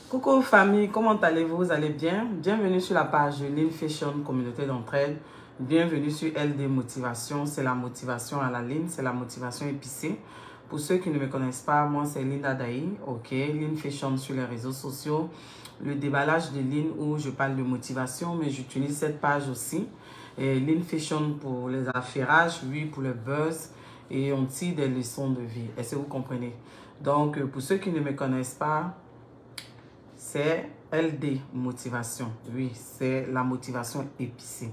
Coucou famille, comment allez-vous? Vous allez bien? Bienvenue sur la page Lean Fashion Communauté d'entraide. Bienvenue sur LD Motivation. C'est la motivation à la ligne, c'est la motivation épicée. Pour ceux qui ne me connaissent pas, moi c'est Linda Daï, ok, Lean Fashion sur les réseaux sociaux. Le déballage de Lean où je parle de motivation, mais j'utilise cette page aussi. Et Lean Fashion pour les affairages, oui, pour le buzz. Et on tire des leçons de vie. Est-ce que vous comprenez? Donc, pour ceux qui ne me connaissent pas, c'est LD Motivation. Oui, c'est la motivation épicée.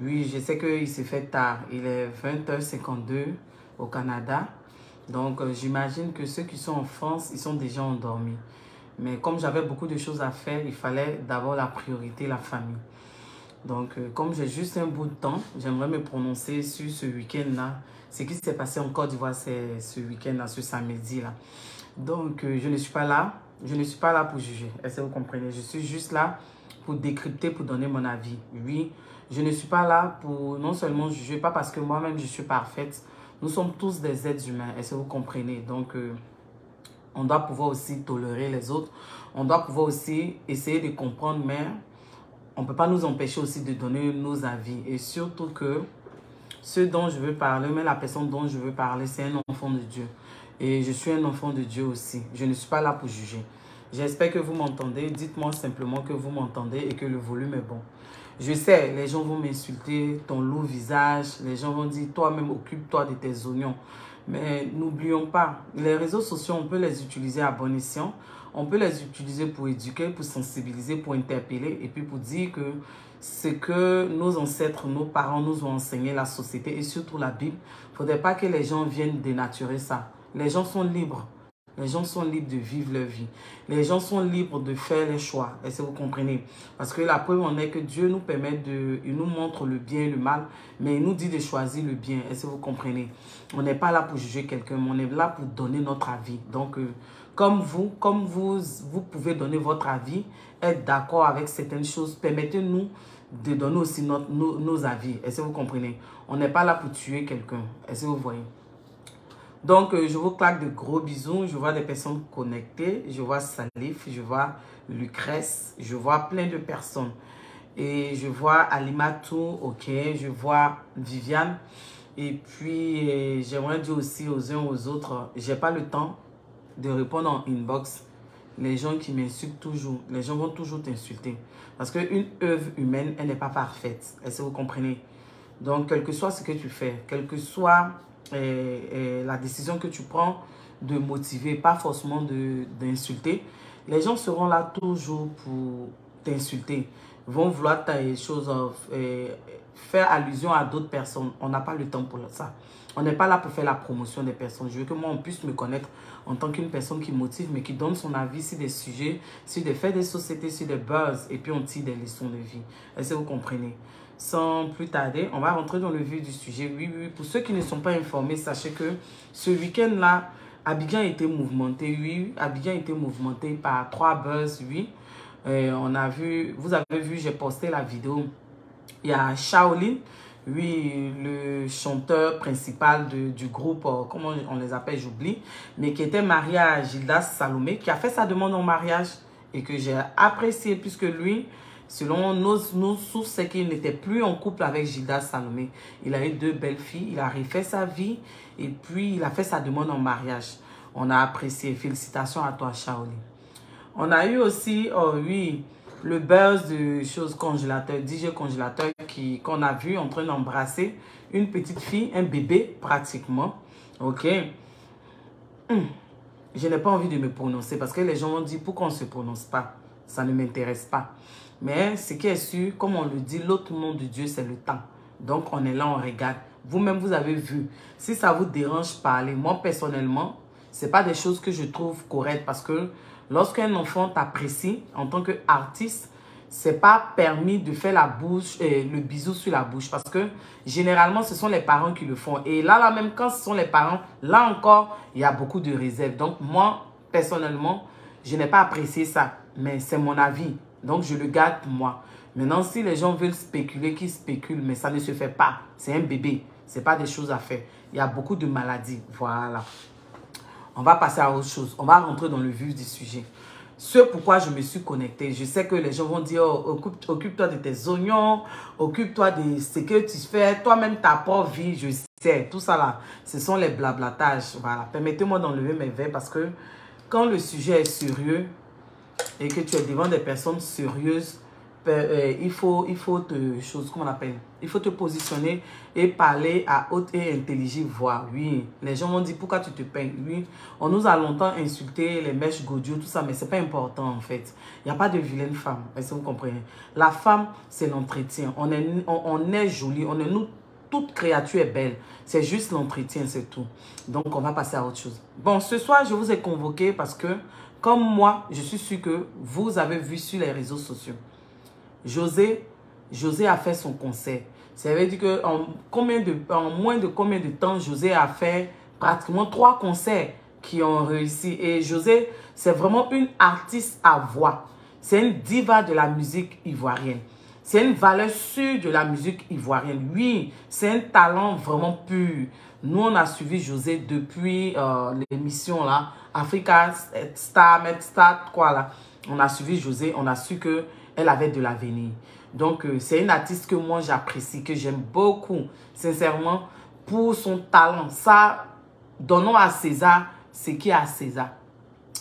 Oui, je sais qu'il s'est fait tard. Il est 20h52 au Canada. Donc, j'imagine que ceux qui sont en France, ils sont déjà endormis. Mais comme j'avais beaucoup de choses à faire, il fallait d'abord la priorité, la famille. Donc, comme j'ai juste un bout de temps, j'aimerais me prononcer sur ce week-end-là. Ce qui s'est passé en Côte d'Ivoire, c'est ce week-end-là, ce samedi-là. Donc, je ne suis pas là. Je ne suis pas là pour juger. Est-ce que vous comprenez? Je suis juste là pour décrypter, pour donner mon avis. Oui, je ne suis pas là pour non seulement juger, pas parce que moi-même je suis parfaite. Nous sommes tous des êtres humains. Est-ce que vous comprenez? Donc, on doit pouvoir aussi tolérer les autres. On doit pouvoir aussi essayer de comprendre, mais on ne peut pas nous empêcher aussi de donner nos avis. Et surtout que ce dont je veux parler, mais la personne dont je veux parler, c'est un enfant de Dieu. Et je suis un enfant de Dieu aussi. Je ne suis pas là pour juger. J'espère que vous m'entendez. Dites-moi simplement que vous m'entendez et que le volume est bon. Je sais, les gens vont m'insulter, ton lourd visage. Les gens vont dire, toi-même, occupe-toi de tes oignons. Mais n'oublions pas, les réseaux sociaux, on peut les utiliser à bon escient. On peut les utiliser pour éduquer, pour sensibiliser, pour interpeller et puis pour dire que ce que nos ancêtres, nos parents nous ont enseigné, la société et surtout la Bible, il ne faudrait pas que les gens viennent dénaturer ça. Les gens sont libres. Les gens sont libres de vivre leur vie. Les gens sont libres de faire les choix. Est-ce que vous comprenez? Parce que la preuve en est que Dieu nous permet il nous montre le bien et le mal, mais il nous dit de choisir le bien. Est-ce que vous comprenez? On n'est pas là pour juger quelqu'un, mais on est là pour donner notre avis. Donc, comme vous pouvez donner votre avis, être d'accord avec certaines choses, permettez-nous de donner aussi nos avis. Est-ce que vous comprenez? On n'est pas là pour tuer quelqu'un. Est-ce que vous voyez? Donc, je vous claque de gros bisous. Je vois des personnes connectées. Je vois Salif, je vois Lucrèce, je vois plein de personnes. Et je vois Alimatou, ok. Je vois Viviane. Et puis, j'aimerais dire aussi aux uns aux autres, j'ai pas le temps de répondre en inbox. Les gens qui m'insultent toujours, les gens vont toujours t'insulter. Parce qu'une œuvre humaine, elle n'est pas parfaite. Est-ce que vous comprenez? Donc, quel que soit ce que tu fais, quelle que soit la décision que tu prends de motiver, pas forcément d'insulter, les gens seront là toujours pour t'insulter. Vont vouloir faire allusion à d'autres personnes. On n'a pas le temps pour ça. On n'est pas là pour faire la promotion des personnes. Je veux que moi, on puisse me connaître en tant qu'une personne qui motive, mais qui donne son avis sur des sujets, sur des faits des sociétés, sur des buzz, et puis on tire des leçons de vie. Est-ce que vous comprenez? Sans plus tarder, on va rentrer dans le vif du sujet. Oui, oui, pour ceux qui ne sont pas informés, sachez que ce week-end-là, Abidjan a été mouvementé, oui. Abidjan a été mouvementé par 3 buzz, oui. On a vu, vous avez vu, j'ai posté la vidéo. Il y a Shaolin, oui, le chanteur principal du groupe, comment on les appelle, j'oublie, mais qui était marié à Gildas Salomé, qui a fait sa demande en mariage et que j'ai apprécié puisque lui, selon nos sources, c'est qu'il n'était plus en couple avec Gildas Salomé. Il a eu 2 belles filles, il a refait sa vie et puis il a fait sa demande en mariage. On a apprécié. Félicitations à toi, Shaolin. On a eu aussi, oh oui, le buzz de choses congélateur, DJ congélateur qu'on a vu en train d'embrasser une petite fille, un bébé pratiquement. Ok. Je n'ai pas envie de me prononcer parce que les gens vont dire pourquoi on ne se prononce pas. Ça ne m'intéresse pas. Mais ce qui est sûr, comme on le dit, l'autre nom de Dieu, c'est le temps. Donc, on est là, on regarde. Vous-même, vous avez vu. Si ça vous dérange, parler. Moi, personnellement, ce n'est pas des choses que je trouve correctes parce que lorsqu'un enfant t'apprécie en tant qu'artiste, c'est pas permis de faire la bouche, le bisou sur la bouche parce que généralement, ce sont les parents qui le font. Et là, même quand ce sont les parents, là encore, il y a beaucoup de réserves. Donc, moi, personnellement, je n'ai pas apprécié ça. Mais c'est mon avis. Donc, je le garde pour moi. Maintenant, si les gens veulent spéculer, qu'ils spéculent, mais ça ne se fait pas. C'est un bébé. Ce n'est pas des choses à faire. Il y a beaucoup de maladies. Voilà. On va passer à autre chose. On va rentrer dans le vif du sujet. ce pourquoi je me suis connectée. Je sais que les gens vont dire, oh, occupe-toi de tes oignons, occupe-toi de ce que tu fais, toi-même ta propre vie, je sais. Tout ça là, ce sont les blablatages. Voilà. Permettez-moi d'enlever mes verres parce que quand le sujet est sérieux et que tu es devant des personnes sérieuses, il faut comment on appelle? Il faut te positionner et parler à haute et intelligible voix. Oui, les gens vont dire pourquoi tu te peins. Oui, on nous a longtemps insulté les mèches gaudios, tout ça, mais c'est pas important en fait. Il n'y a pas de vilaine femme, est-ce que vous comprenez? La femme, c'est l'entretien. On est jolie, nous, toute créature est belle. C'est juste l'entretien, c'est tout. Donc, on va passer à autre chose. Bon, ce soir, je vous ai convoqué parce que, comme moi, je suis sûre que vous avez vu sur les réseaux sociaux. José a fait son concert. Ça veut dire qu'en moins de combien de temps José a fait pratiquement 3 concerts qui ont réussi. Et José, c'est vraiment une artiste à voix. C'est une diva de la musique ivoirienne. C'est une valeur sûre de la musique ivoirienne. Oui, c'est un talent vraiment pur. Nous, on a suivi José depuis l'émission là, Africa Star, Medstar, quoi là. On a suivi José, on a su que elle avait de l'avenir. Donc, c'est une artiste que moi, j'apprécie, que j'aime beaucoup, sincèrement, pour son talent. Ça, donnons à César ce qui est à César.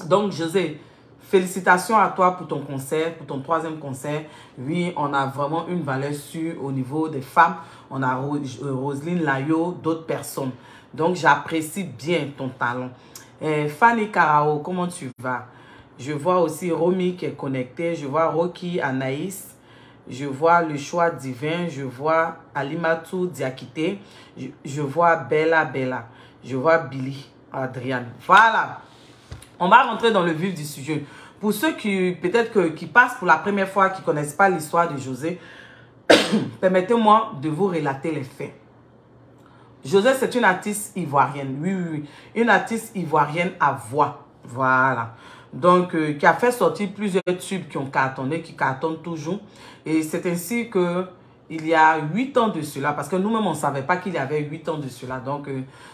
Donc, José, félicitations à toi pour ton concert, pour ton 3e concert. Oui, on a vraiment une valeur sûre au niveau des femmes. On a Roselyne Layo, d'autres personnes. Donc, j'apprécie bien ton talent. Fanny Carao, comment tu vas? Je vois aussi Romy qui est connectée. Je vois Rocky, Anaïs. Je vois Le Choix Divin. Je vois Alimatou Diakité. Je vois Bella. Je vois Billy, Adriane. Voilà. On va rentrer dans le vif du sujet. Pour ceux qui, peut-être qui passent pour la première fois, qui ne connaissent pas l'histoire de José, permettez-moi de vous relater les faits. José, c'est une artiste ivoirienne. Oui. Une artiste ivoirienne à voix. Voilà. Donc, qui a fait sortir plusieurs tubes qui ont cartonné, qui cartonnent toujours. Et c'est ainsi que il y a 8 ans de cela, parce que nous-mêmes, on ne savait pas qu'il y avait 8 ans de cela. Donc,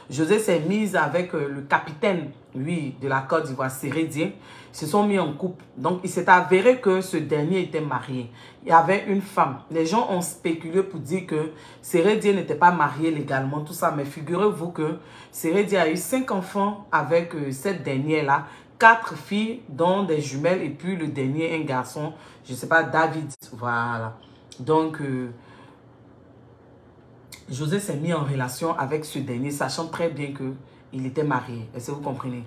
José s'est mise avec le capitaine, oui, de la Côte d'Ivoire, Sérédien. Ils se sont mis en couple. Donc, il s'est avéré que ce dernier était marié. Il y avait une femme. Les gens ont spéculé pour dire que Sérédien n'était pas marié légalement, tout ça. Mais figurez-vous que Sérédien a eu 5 enfants avec cette dernière-là. 4 filles, dont des jumelles, et puis le dernier, un garçon, je ne sais pas, David. Voilà. Donc, José s'est mis en relation avec ce dernier, sachant très bien qu'il était marié. Est-ce que vous comprenez?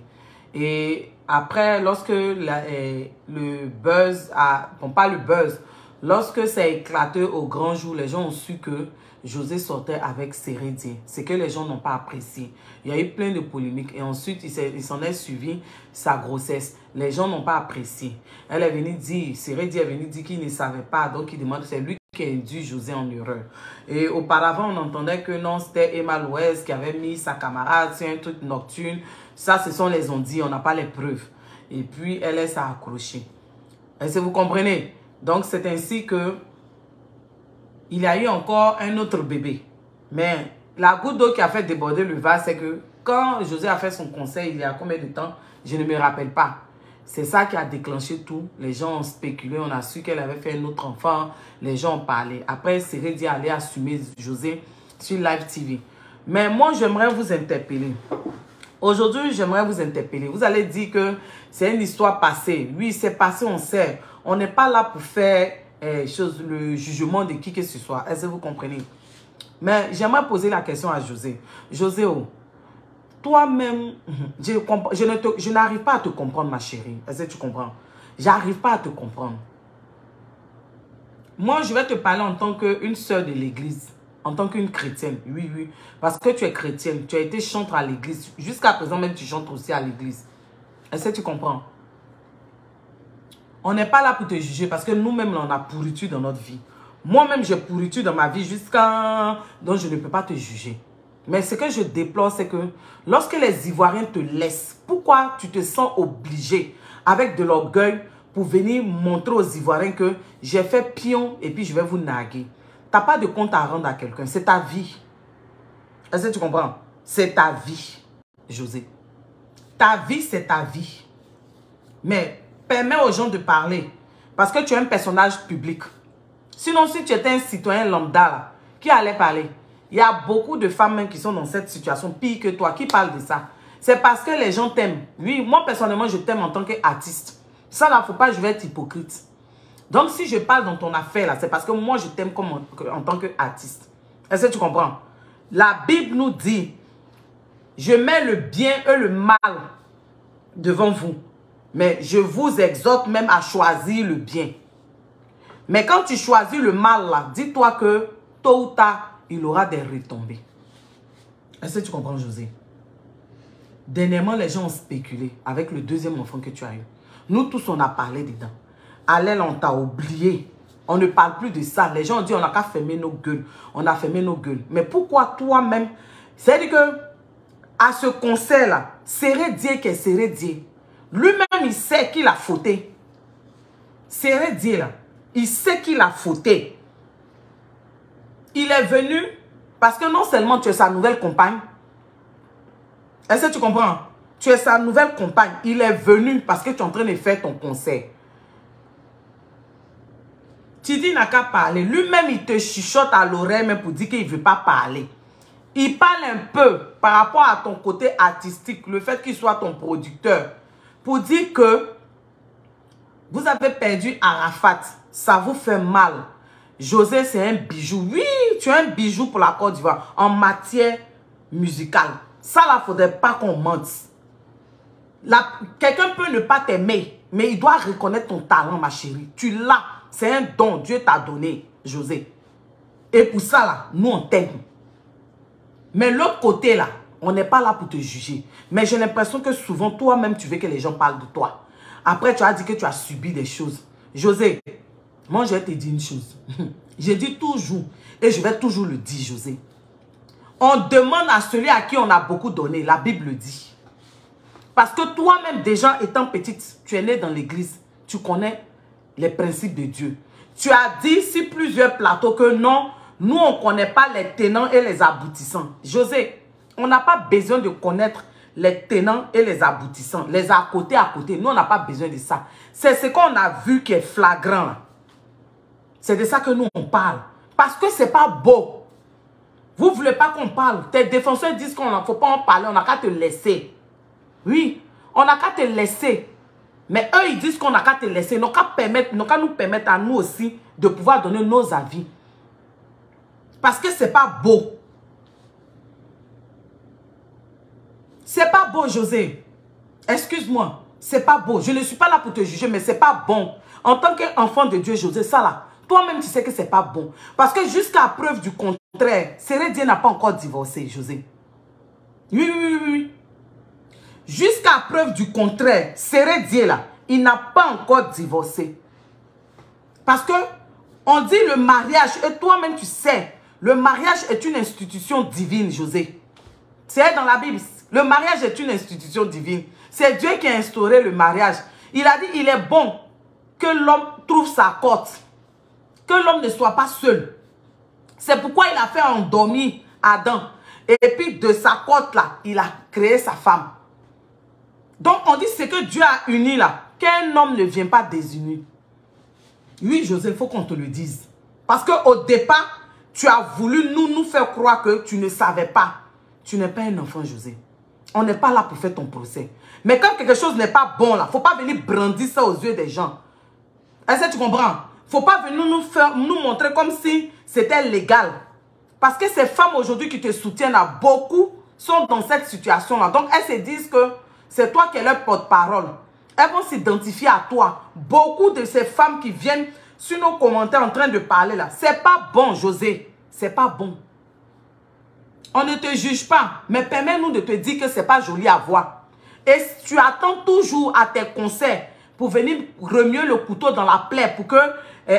Et après, lorsque le buzz a... Bon, pas le buzz. Lorsque ça a éclaté au grand jour, les gens ont su que José sortait avec Sérédien. C'est que les gens n'ont pas apprécié. Il y a eu plein de polémiques. Et ensuite, il s'en est suivi sa grossesse. Les gens n'ont pas apprécié. Elle est venue dire, Sérédien est venu dire qu'il ne savait pas. Donc, il demande, c'est lui qui a induit José en erreur. Et auparavant, on entendait que non, c'était Emma Loès qui avait mis sa camarade, c'est un truc nocturne. Ça, ce sont les ondits, on n'a pas les preuves. Et puis, elle s'est accrochée. Est-ce que vous comprenez? Donc, c'est ainsi que il y a eu encore un autre bébé. Mais la goutte d'eau qui a fait déborder le vase, c'est que quand José a fait son conseil, il y a combien de temps, je ne me rappelle pas. C'est ça qui a déclenché tout. Les gens ont spéculé, on a su qu'elle avait fait un autre enfant. Les gens ont parlé. Après, Sérédien allait assumer José sur Live TV. Mais moi, j'aimerais vous interpeller. Aujourd'hui, j'aimerais vous interpeller. Vous allez dire que c'est une histoire passée. Oui, c'est passé, on sait. On n'est pas là pour faire le jugement de qui que ce soit. Est-ce que vous comprenez? Mais j'aimerais poser la question à José. José, toi-même, je n'arrive pas à te comprendre, ma chérie. Est-ce que tu comprends? J'arrive pas à te comprendre. Moi, je vais te parler en tant qu'une sœur de l'église. En tant qu'une chrétienne. Oui. Parce que tu es chrétienne. Tu as été chantre à l'église. Jusqu'à présent, même tu chantes aussi à l'église. Est-ce que tu comprends? On n'est pas là pour te juger parce que nous-mêmes, on a pourriture dans notre vie. Moi-même, j'ai pourriture dans ma vie jusqu'à... Donc, je ne peux pas te juger. Mais ce que je déplore, c'est que lorsque les Ivoiriens te laissent, pourquoi tu te sens obligé avec de l'orgueil pour venir montrer aux Ivoiriens que j'ai fait pion et puis je vais vous narguer? Tu n'as pas de compte à rendre à quelqu'un. C'est ta vie. Est-ce que tu comprends? C'est ta vie, José. Ta vie, c'est ta vie. Mais permets aux gens de parler. Parce que tu es un personnage public. Sinon, si tu étais un citoyen lambda, là, qui allait parler? Il y a beaucoup de femmes même qui sont dans cette situation, pire que toi, qui parlent de ça. C'est parce que les gens t'aiment. Oui, moi, personnellement, je t'aime en tant qu'artiste. Ça, là, faut pas, je vais être hypocrite. Donc, si je parle dans ton affaire, là, c'est parce que moi, je t'aime comme en tant qu'artiste. Est-ce que tu comprends? La Bible nous dit, je mets le bien et le mal devant vous. Mais je vous exhorte même à choisir le bien. Mais quand tu choisis le mal, là, dis-toi que tôt ou tard, il aura des retombées. Est-ce que tu comprends, José? Dernièrement, les gens ont spéculé avec le deuxième enfant que tu as eu. Nous tous, on a parlé dedans. Allez, on t'a oublié. On ne parle plus de ça. Les gens ont dit, on n'a qu'à fermer nos gueules. On a fermé nos gueules. Mais pourquoi toi-même? C'est-à-dire que, à ce concert-là, Serré Dieu qui est Serré Dieu. Lui-même, il sait qu'il a fauté. Serré Dieu, là, il sait qu'il a fauté. Il est venu parce que non seulement tu es sa nouvelle compagne. Est-ce que tu comprends? Tu es sa nouvelle compagne. Il est venu parce que tu es en train de faire ton concert. Tidi n'a qu'à parler. Lui-même, il te chuchote à l'oreille même pour dire qu'il ne veut pas parler. Il parle un peu par rapport à ton côté artistique, le fait qu'il soit ton producteur, pour dire que vous avez perdu Arafat. Ça vous fait mal. José, c'est un bijou. Oui, tu es un bijou pour la Côte d'Ivoire en matière musicale. Ça, là, il ne faudrait pas qu'on mente. Quelqu'un peut ne pas t'aimer, mais il doit reconnaître ton talent, ma chérie. Tu l'as. C'est un don. Dieu t'a donné, José. Et pour ça, là, nous, on t'aime. Mais l'autre côté, là, on n'est pas là pour te juger. Mais j'ai l'impression que souvent, toi-même, tu veux que les gens parlent de toi. Après, tu as dit que tu as subi des choses. José, moi, je vais te dire une chose. Je dis toujours, et je vais toujours le dire, José. On demande à celui à qui on a beaucoup donné. La Bible le dit. Parce que toi-même, déjà étant petite, tu es né dans l'église. Tu connais les principes de Dieu. Tu as dit sur plusieurs plateaux que non, nous, on ne connaît pas les tenants et les aboutissants. José, on n'a pas besoin de connaître les tenants et les aboutissants. Les à côté. Nous, on n'a pas besoin de ça. C'est ce qu'on a vu qui est flagrant. C'est de ça que nous, on parle. Parce que ce n'est pas beau. Vous ne voulez pas qu'on parle. Tes défenseurs disent qu'on ne faut pas en parler. On n'a qu'à te laisser. Oui, on n'a qu'à te laisser. Mais eux, ils disent qu'on n'a qu'à te laisser. Ils n'ont qu'à nous permettre à nous aussi de pouvoir donner nos avis. Parce que ce n'est pas beau. C'est pas beau, José. Excuse-moi. C'est pas beau. Je ne suis pas là pour te juger, mais c'est pas bon. En tant qu'enfant de Dieu, José, ça là, toi-même, tu sais que c'est pas bon. Parce que jusqu'à preuve du contraire, Serré Dieu n'a pas encore divorcé, José. Oui. Jusqu'à preuve du contraire, Serré Dieu là, il n'a pas encore divorcé. Parce que on dit le mariage, et toi-même tu sais, le mariage est une institution divine, José. C'est dans la Bible. Le mariage est une institution divine. C'est Dieu qui a instauré le mariage. Il a dit, il est bon que l'homme trouve sa cote. Que l'homme ne soit pas seul. C'est pourquoi il a fait endormir Adam. Et puis de sa cote là, il a créé sa femme. Donc on dit ce que Dieu a uni là. Qu'un homme ne vient pas désunir. Oui, José, il faut qu'on te le dise. Parce qu'au départ, tu as voulu nous faire croire que tu ne savais pas. Tu n'es pas un enfant, José. On n'est pas là pour faire ton procès. Mais quand quelque chose n'est pas bon, là, il ne faut pas venir brandir ça aux yeux des gens. Est-ce que tu comprends? Il ne faut pas venir nous montrer comme si c'était légal. Parce que ces femmes aujourd'hui qui te soutiennent, là, beaucoup sont dans cette situation-là. Donc, elles se disent que c'est toi qui es leur porte-parole. Elles vont s'identifier à toi. Beaucoup de ces femmes qui viennent sur nos commentaires en train de parler là, c'est pas bon, José. C'est pas bon. On ne te juge pas, mais permets-nous de te dire que c'est pas joli à voir. Et tu attends toujours à tes concerts pour venir remuer le couteau dans la plaie pour que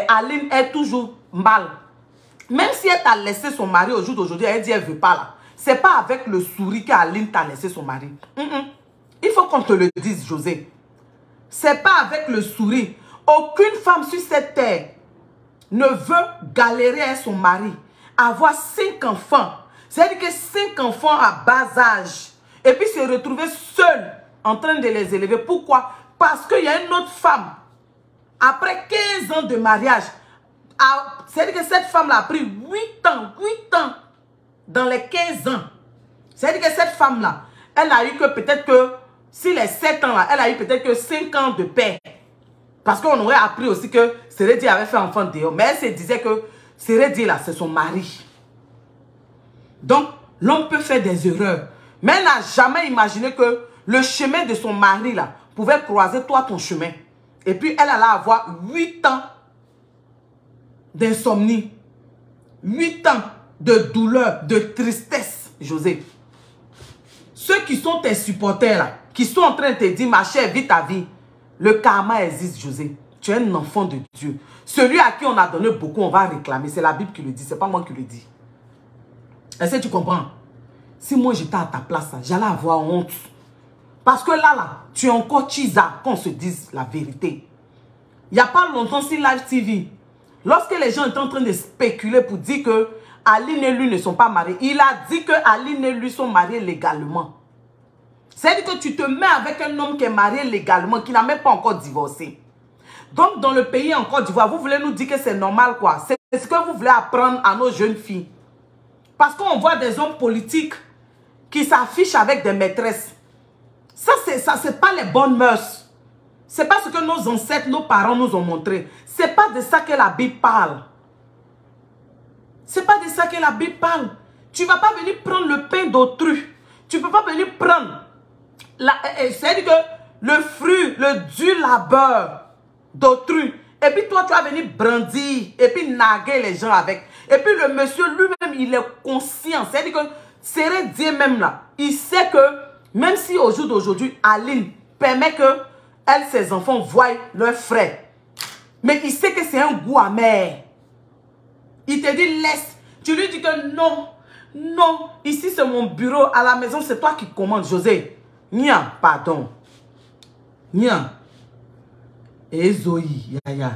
Aline ait toujours mal. Même si elle t'a laissé son mari au jour d'aujourd'hui, elle dit qu'elle ne veut pas là. C'est pas avec le sourire qu'Aline t'a laissé son mari. Il faut qu'on te le dise, José. C'est pas avec le sourire. Aucune femme sur cette terre ne veut galérer avec son mari. Avoir 5 enfants. C'est-à-dire que 5 enfants à bas âge. Et puis se retrouver seule en train de les élever. Pourquoi? Parce qu'il y a une autre femme, après 15 ans de mariage, c'est-à-dire que cette femme-là a pris 8 ans dans les 15 ans. C'est-à-dire que cette femme-là, elle a eu que peut-être que, si les 7 ans là, elle a eu peut-être que 5 ans de paix. Parce qu'on aurait appris aussi que Seredi avait fait enfant dehors. Mais elle se disait que Seredi là, c'est son mari. Donc, l'homme peut faire des erreurs. Mais elle n'a jamais imaginé que le chemin de son mari là pouvait croiser toi ton chemin. Et puis, elle allait avoir 8 ans d'insomnie. 8 ans de douleur, de tristesse, José. Ceux qui sont tes supporters là, qui sont en train de te dire, ma chère, vis ta vie. Le karma existe, José. Tu es un enfant de Dieu. Celui à qui on a donné beaucoup, on va réclamer. C'est la Bible qui le dit, c'est pas moi qui le dis. Est-ce que tu comprends? Si moi j'étais à ta place, j'allais avoir honte. Parce que là, tu es encore chisa, qu'on se dise la vérité. Il n'y a pas longtemps sur Live TV, lorsque les gens étaient en train de spéculer pour dire que Aline et lui ne sont pas mariés, il a dit que Aline et lui sont mariés légalement. C'est-à-dire que tu te mets avec un homme qui est marié légalement, qui n'a même pas encore divorcé. Donc, dans le pays en Côte d'Ivoire, vous voulez nous dire que c'est normal, quoi. C'est ce que vous voulez apprendre à nos jeunes filles. Parce qu'on voit des hommes politiques qui s'affichent avec des maîtresses. Ça, c'est pas les bonnes mœurs. C'est pas ce que nos ancêtres, nos parents nous ont montré. C'est pas de ça que la Bible parle. C'est pas de ça que la Bible parle. Tu vas pas venir prendre le pain d'autrui. Tu peux pas venir prendre... C'est-à-dire que le fruit, le dur labeur d'autrui. Et puis toi, tu vas venir brandir et puis naguer les gens avec. Et puis le monsieur lui-même, il est conscient. C'est-à-dire que Seredi même là, il sait que même si au jour d'aujourd'hui, Aline permet que elle, ses enfants voient leur frère. Mais il sait que c'est un goût amer. Il te dit laisse. Tu lui dis que non, non, ici c'est mon bureau, à la maison c'est toi qui commandes, José. Nia, pardon. Nia. Et Zoé, Yaya.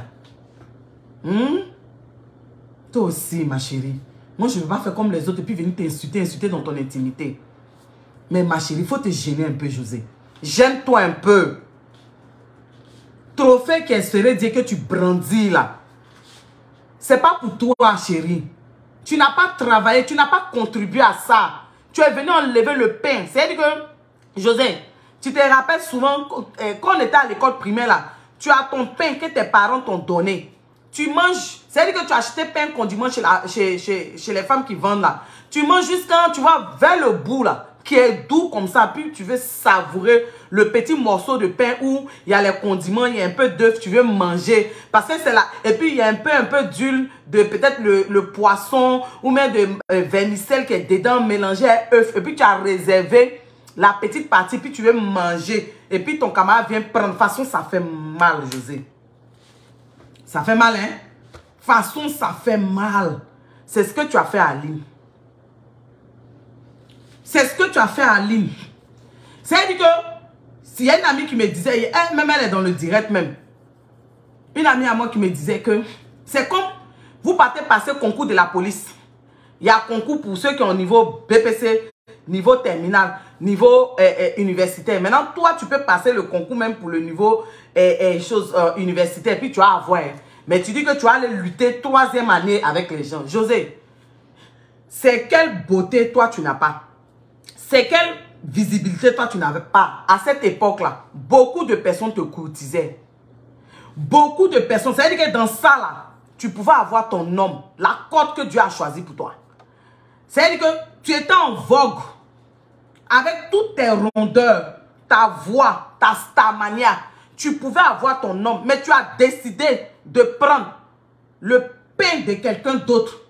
Toi aussi, ma chérie. Moi, je ne veux pas faire comme les autres et puis venir t'insulter dans ton intimité. Mais ma chérie, il faut te gêner un peu, José. Gêne-toi un peu. Trophée qui serait dire que tu brandis là. C'est pas pour toi, chérie. Tu n'as pas travaillé, tu n'as pas contribué à ça. Tu es venu enlever le pain. C'est-à-dire que, José, tu te rappelles souvent, quand on était à l'école primaire là, tu as ton pain que tes parents t'ont donné. Tu manges, c'est-à-dire que tu as acheté pain condiment chez les femmes qui vendent là. Tu manges jusqu'à, tu vas vers le bout là, qui est doux comme ça, puis tu veux savourer le petit morceau de pain où il y a les condiments, il y a un peu d'œuf, tu veux manger. Parce que c'est là, et puis il y a un peu d'huile, de peut-être le poisson, ou même de vermicelle qui est dedans mélangé à œuf. Et puis tu as réservé la petite partie, puis tu veux manger. Et puis ton camarade vient prendre. De toute façon, ça fait mal, José. Ça fait mal, hein? De toute façon, ça fait mal. C'est ce que tu as fait à Aline. C'est ce que tu as fait à Aline. C'est-à-dire que, s'il y a une amie qui me disait, même elle est dans le direct même. Une amie à moi qui me disait que, c'est comme, vous partez passer le concours de la police. Il y a concours pour ceux qui ont niveau BPC, niveau terminal, niveau universitaire. Maintenant, toi, tu peux passer le concours même pour le niveau universitaire. Puis tu vas avoir. Mais tu dis que tu vas aller lutter 3e année avec les gens. José, c'est quelle beauté toi tu n'as pas? C'est quelle visibilité toi tu n'avais pas? À cette époque-là, beaucoup de personnes te courtisaient. Beaucoup de personnes. C'est-à-dire que dans ça, là, tu pouvais avoir ton homme, la cote que Dieu a choisie pour toi. C'est-à-dire que tu étais en vogue avec toutes tes rondeurs, ta voix, ta stamania. Tu pouvais avoir ton homme, mais tu as décidé de prendre le pain de quelqu'un d'autre,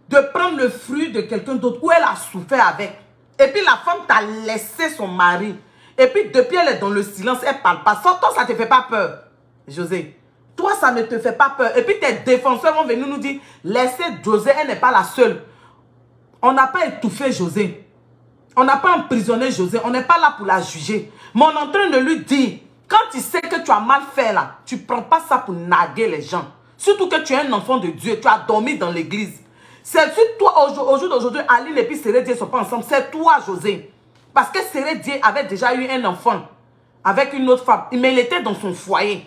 de prendre le fruit de quelqu'un d'autre où elle a souffert avec. Et puis la femme t'a laissé son mari. Et puis depuis elle est dans le silence, elle ne parle pas. Toi, ça ne te fait pas peur, José. Toi, ça ne te fait pas peur. Et puis tes défenseurs vont venir nous dire, laissez José, elle n'est pas la seule. On n'a pas étouffé José. On n'a pas emprisonné José. On n'est pas là pour la juger. Mais on est en train de lui dire, quand tu sais que tu as mal fait là, tu ne prends pas ça pour naguer les gens. Surtout que tu es un enfant de Dieu. Tu as dormi dans l'église. C'est toi, au jour d'aujourd'hui, Aline et puis Seredi ne sont pas ensemble. C'est toi, José. Parce que Seredi avait déjà eu un enfant avec une autre femme. Mais il était dans son foyer.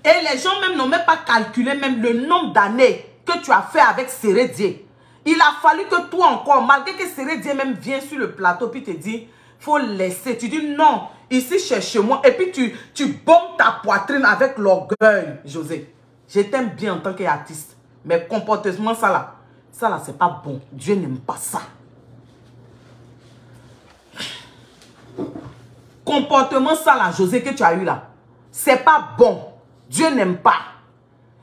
Et les gens même n'ont même pas calculé même le nombre d'années que tu as fait avec Sérédier. Il a fallu que toi encore, malgré que Sérédier même vient sur le plateau puis te dit, faut laisser. Tu dis non, ici c'est chez moi. Et puis tu bombes ta poitrine avec l'orgueil, José. Je t'aime bien en tant qu'artiste. Mais comportement, ça là, c'est pas bon. Dieu n'aime pas ça. Comportement, ça là, José, que tu as eu là, c'est pas bon. Dieu n'aime pas.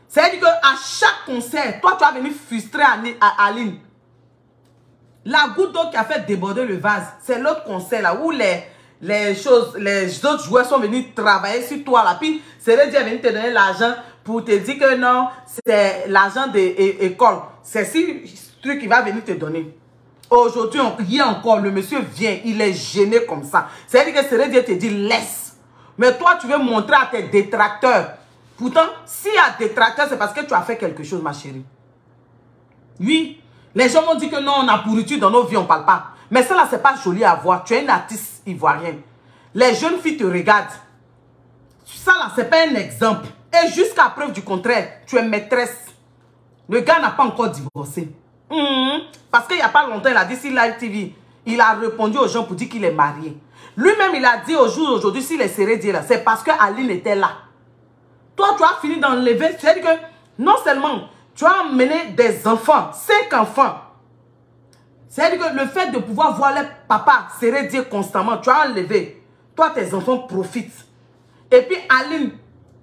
C'est-à-dire qu'à chaque concert, toi, tu as venu frustrer à Aline. La goutte d'eau qui a fait déborder le vase, c'est l'autre concert là, où les autres joueurs sont venus travailler sur toi là. Puis, Sérédier est venu te donner l'argent pour te dire que non, c'est l'argent de l'école. C'est ce truc qu'il va venir te donner. Aujourd'hui, hier encore, le monsieur vient, il est gêné comme ça. C'est-à-dire que Sérédier te dit laisse. Mais toi, tu veux montrer à tes détracteurs. Pourtant, s'il y a détracteurs, c'est parce que tu as fait quelque chose, ma chérie. Oui, les gens m'ont dit que non, on a pourriture dans nos vies, on ne parle pas. Mais ça là, c'est pas joli à voir. Tu es une artiste ivoirienne. Les jeunes filles te regardent. Ça là, c'est pas un exemple. Et jusqu'à preuve du contraire, tu es maîtresse. Le gars n'a pas encore divorcé. Parce qu'il n'y a pas longtemps, il a dit sur Live TV, il a répondu aux gens pour dire qu'il est marié. Lui-même, il a dit au jour d'aujourd'hui, s'il est Sérédier là, c'est parce que Aline était là. Toi, tu as fini d'enlever. C'est-à-dire que non seulement tu as emmené des enfants, 5 enfants. C'est-à-dire que le fait de pouvoir voir les papas Sérédier constamment, tu as enlevé. Toi, tes enfants profitent. Et puis Aline,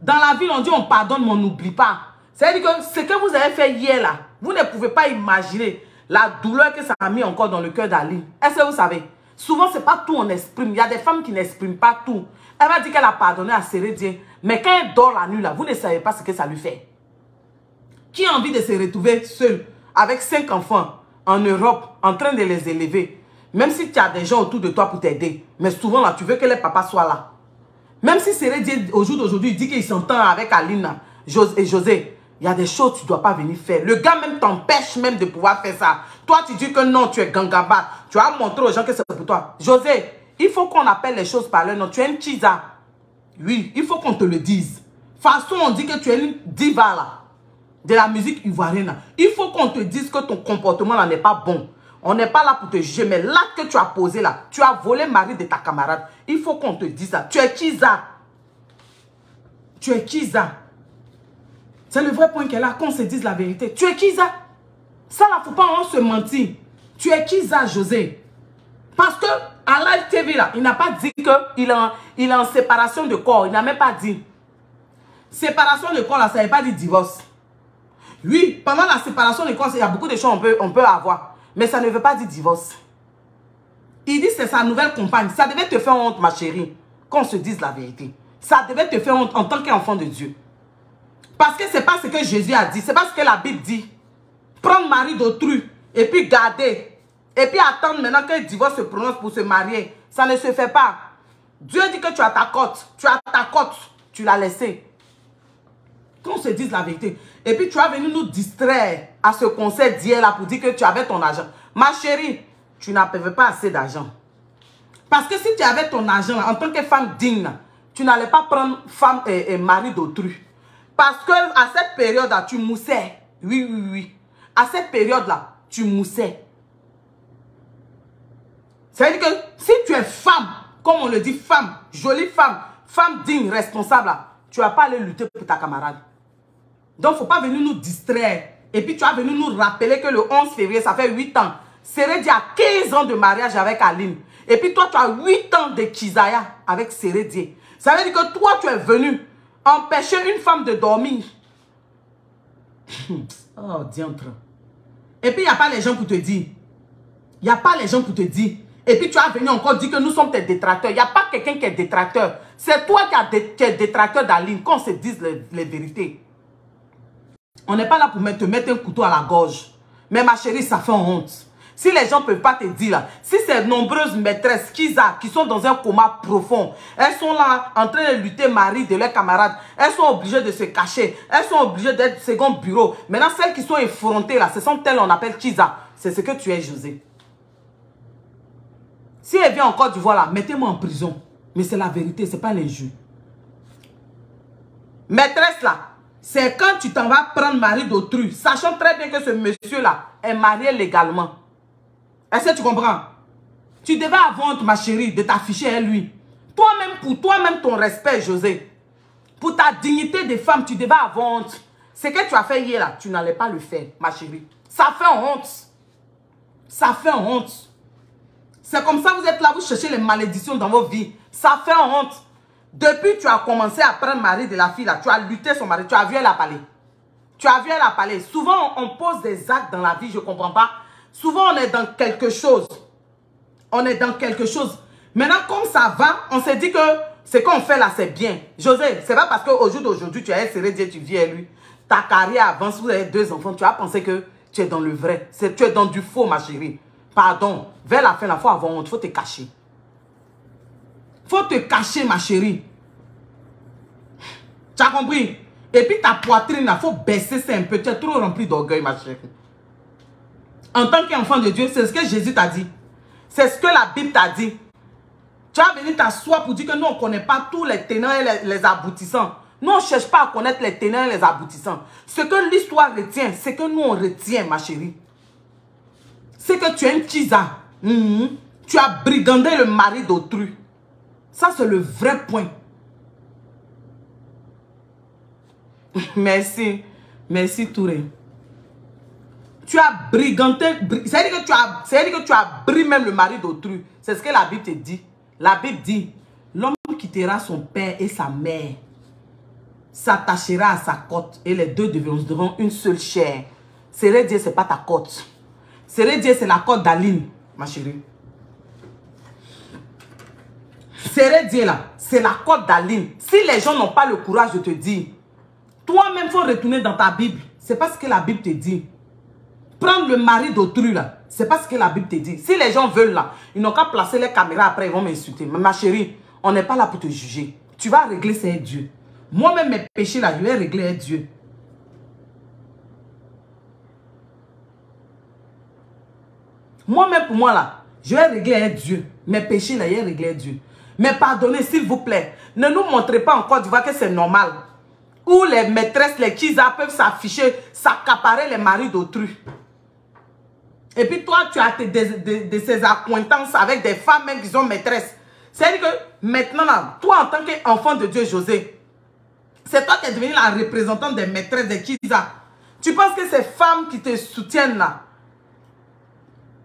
dans la vie, on dit on pardonne, mais on n'oublie pas. C'est-à-dire que ce que vous avez fait hier là, vous ne pouvez pas imaginer la douleur que ça a mis encore dans le cœur d'Aline. Est-ce que vous savez? Souvent, ce n'est pas tout on exprime. Il y a des femmes qui n'expriment pas tout. Elle va dire qu'elle a pardonné à Sérédier. Mais quand elle dort la nuit là, vous ne savez pas ce que ça lui fait. Qui a envie de se retrouver seul avec 5 enfants en Europe, en train de les élever? Même si tu as des gens autour de toi pour t'aider. Mais souvent là, tu veux que les papas soient là. Même si Sérédier, au jour d'aujourd'hui, il dit qu'il s'entend avec Aline et José. Il y a des choses que tu ne dois pas venir faire. Le gars même t'empêche même de pouvoir faire ça. Toi, tu dis que non, tu es gangaba. Tu vas montrer aux gens que c'est pour toi. José, il faut qu'on appelle les choses par leur nom. Tu es une chisa. Oui, il faut qu'on te le dise. De toute façon, on dit que tu es une diva là, de la musique ivoirienne. Il faut qu'on te dise que ton comportement là n'est pas bon. On n'est pas là pour te juger. Mais l'acte que tu as posé là, tu as volé le mari de ta camarade. Il faut qu'on te dise ça. Tu es chisa. Tu es chisa. C'est le vrai point qu'elle a, qu'on se dise la vérité. Tu es qui ça? Ça, il ne faut pas se mentir. Tu es qui ça, José? Parce que à Live TV, là, il n'a pas dit qu'il est en séparation de corps. Il n'a même pas dit. Séparation de corps, là, ça ne veut pas dire divorce. Oui, pendant la séparation de corps, il y a beaucoup de choses on peut avoir. Mais ça ne veut pas dire divorce. Il dit que c'est sa nouvelle compagne. Ça devait te faire honte, ma chérie, qu'on se dise la vérité. Ça devait te faire honte en tant qu'enfant de Dieu. Parce que ce n'est pas ce que Jésus a dit. Ce n'est pas ce que la Bible dit. Prendre mari d'autrui et puis garder. Et puis attendre maintenant que le divorce se prononce pour se marier. Ça ne se fait pas. Dieu dit que tu as ta cote. Tu as ta cote. Tu l'as laissée. Qu'on se dise la vérité. Et puis tu as venu nous distraire à ce concert d'hier là pour dire que tu avais ton argent. Ma chérie, tu n'avais pas assez d'argent. Parce que si tu avais ton argent là, en tant que femme digne, tu n'allais pas prendre femme et mari d'autrui. Parce que à cette période-là, tu moussais. Oui, oui, oui. À cette période-là, tu moussais. C'est-à-dire que si tu es femme, comme on le dit, femme, jolie femme, femme digne, responsable, là, tu ne vas pas aller lutter pour ta camarade. Donc, il ne faut pas venir nous distraire. Et puis, tu as venu nous rappeler que le 11 février, ça fait 8 ans. Sérédier a 15 ans de mariage avec Aline. Et puis, toi, tu as 8 ans de Kizaya avec Sérédier. Ça veut dire que toi, tu es venu empêcher une femme de dormir. Oh, diantre. Et puis, il n'y a pas les gens pour te dire. Il n'y a pas les gens pour te dire. Et puis, tu as venu encore dire que nous sommes tes détracteurs. Il n'y a pas quelqu'un qui est détracteur. C'est toi qui es détracteur d'Aline. Qu'on se dise les vérités. On n'est pas là pour te mettre un couteau à la gorge. Mais ma chérie, ça fait honte. Si les gens ne peuvent pas te dire là, si ces nombreuses maîtresses qui sont dans un coma profond, elles sont là en train de lutter mari de leurs camarades, elles sont obligées de se cacher, elles sont obligées d'être second bureau. Maintenant, celles qui sont effrontées là, ce sont elles on appelle Kiza. C'est ce que tu es, José. Si elle vient encore du voilà, mettez-moi en prison. Mais c'est la vérité, ce n'est pas l'injure. Maîtresse là, c'est quand tu t'en vas prendre mari d'autrui, sachant très bien que ce monsieur-là est marié légalement. Est-ce que tu comprends? Tu devais avoir honte, ma chérie, de t'afficher à lui. Toi-même, pour toi-même, ton respect, José. Pour ta dignité de femme, tu devais avoir honte. Ce que tu as fait hier là, tu n'allais pas le faire, ma chérie. Ça fait honte. Ça fait honte. C'est comme ça, vous êtes là, vous cherchez les malédictions dans vos vies. Ça fait honte. Depuis que tu as commencé à prendre mari de la fille là, tu as lutté son mari, tu as vu elle appeler. Tu as vu elle appeler. Souvent, on pose des actes dans la vie, je ne comprends pas. Souvent, on est dans quelque chose. On est dans quelque chose. Maintenant, comme ça va, on s'est dit que ce qu'on fait là, c'est bien. José, c'est pas parce qu'au jour d'aujourd'hui, tu es serré Dieu, tu vis à lui. Ta carrière avance, vous avez 2 enfants, tu as pensé que tu es dans le vrai. Tu es dans du faux, ma chérie. Pardon. Vers la fin, il faut avoir honte, il faut te cacher. Il faut te cacher, ma chérie. Tu as compris? Et puis ta poitrine, il faut baisser ça un peu. Tu es trop rempli d'orgueil, ma chérie. En tant qu'enfant de Dieu, c'est ce que Jésus t'a dit. C'est ce que la Bible t'a dit. Tu vas venir t'asseoir pour dire que nous, on ne connaît pas tous les tenants et les aboutissants. Nous, on ne cherche pas à connaître les tenants et les aboutissants. Ce que l'histoire retient, c'est que nous, on retient, ma chérie. C'est que tu es un Kisa. Tu as brigandé le mari d'autrui. Ça, c'est le vrai point. Merci. Merci, Touré. Tu as brigandé. C'est-à-dire que tu as brisé même le mari d'autrui. C'est ce que la Bible te dit. La Bible dit, l'homme quittera son père et sa mère, s'attachera à sa côte et les deux deviendront une seule chair. C'est Dieu, ce n'est pas ta côte. C'est Dieu, c'est la côte d'Aline, ma chérie. C'est Dieu là, c'est la côte d'Aline. Si les gens n'ont pas le courage de te dire, toi-même, il faut retourner dans ta Bible. Ce n'est pas ce que la Bible te dit. Prendre le mari d'autrui là, c'est pas ce que la Bible te dit. Si les gens veulent là, ils n'ont qu'à placer les caméras après, ils vont m'insulter. Mais ma chérie, on n'est pas là pour te juger. Tu vas régler, c'est Dieu. Moi-même, mes péchés là, je vais régler Dieu. Moi-même, pour moi là, je vais régler Dieu. Mes péchés là, je vais régler Dieu. Mais pardonnez, s'il vous plaît, ne nous montrez pas en Côte d'Ivoire que c'est normal. Où les maîtresses, les Kisa peuvent s'afficher, s'accaparer les maris d'autrui. Et puis toi, tu as de ces accointances avec des femmes même qui sont maîtresses. C'est-à-dire que maintenant, là, toi en tant qu'enfant de Dieu, José, c'est toi qui es devenu la représentante des maîtresses des Kisa. Tu penses que ces femmes qui te soutiennent là,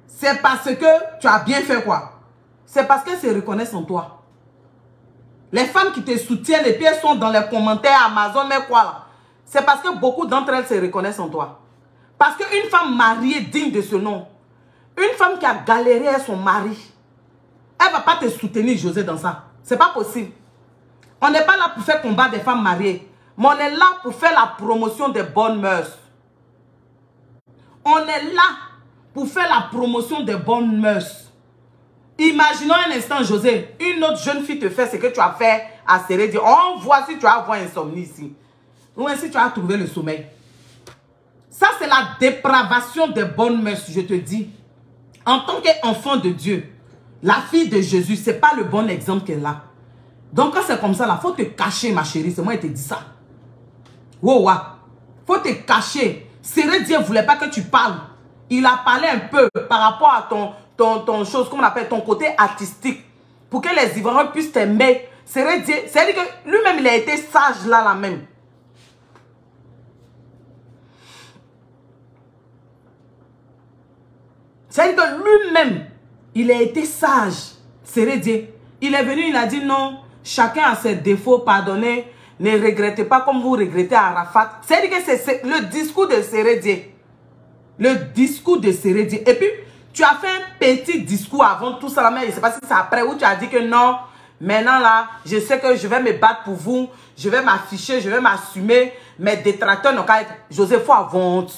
c'est parce que tu as bien fait quoi? C'est parce qu'elles se reconnaissent en toi. Les femmes qui te soutiennent et puis elles sont dans les commentaires Amazon, mais quoi là? C'est parce que beaucoup d'entre elles se reconnaissent en toi. Parce qu'une femme mariée digne de ce nom, une femme qui a galéré à son mari, elle ne va pas te soutenir, José, dans ça. Ce n'est pas possible. On n'est pas là pour faire combattre des femmes mariées, mais on est là pour faire la promotion des bonnes mœurs. On est là pour faire la promotion des bonnes mœurs. Imaginons un instant, José, une autre jeune fille te fait ce que tu as fait à Sérédi. On voit si tu as avoir insomnie ici. Ou si tu as trouvé le sommeil. Ça, c'est la dépravation des bonnes mœurs, je te dis. En tant qu'enfant de Dieu, la fille de Jésus, ce n'est pas le bon exemple qu'elle a. Donc, quand c'est comme ça, il faut te cacher, ma chérie. C'est moi qui te dis ça. Wow, wow. Il faut te cacher. Sérédi ne voulait pas que tu parles. Il a parlé un peu par rapport à ton chose, comment on appelle, ton côté artistique. Pour que les Ivoiriens puissent t'aimer. C'est-à-dire que lui-même, il a été sage là même. C'est-à-dire que lui-même, il a été sage. C'est-à-dire, il est venu, il a dit non, chacun a ses défauts, pardonnez, ne regrettez pas comme vous regrettez Arafat. C'est-à-dire que c'est le discours de Sérédier. Le discours de Sérédier. Et puis, tu as fait un petit discours avant tout ça, mais je ne sais pas si c'est après où tu as dit que non, maintenant là, je sais que je vais me battre pour vous, je vais m'afficher, je vais m'assumer, mes détracteurs n'ont qu'à être... José, il faut avoir honte.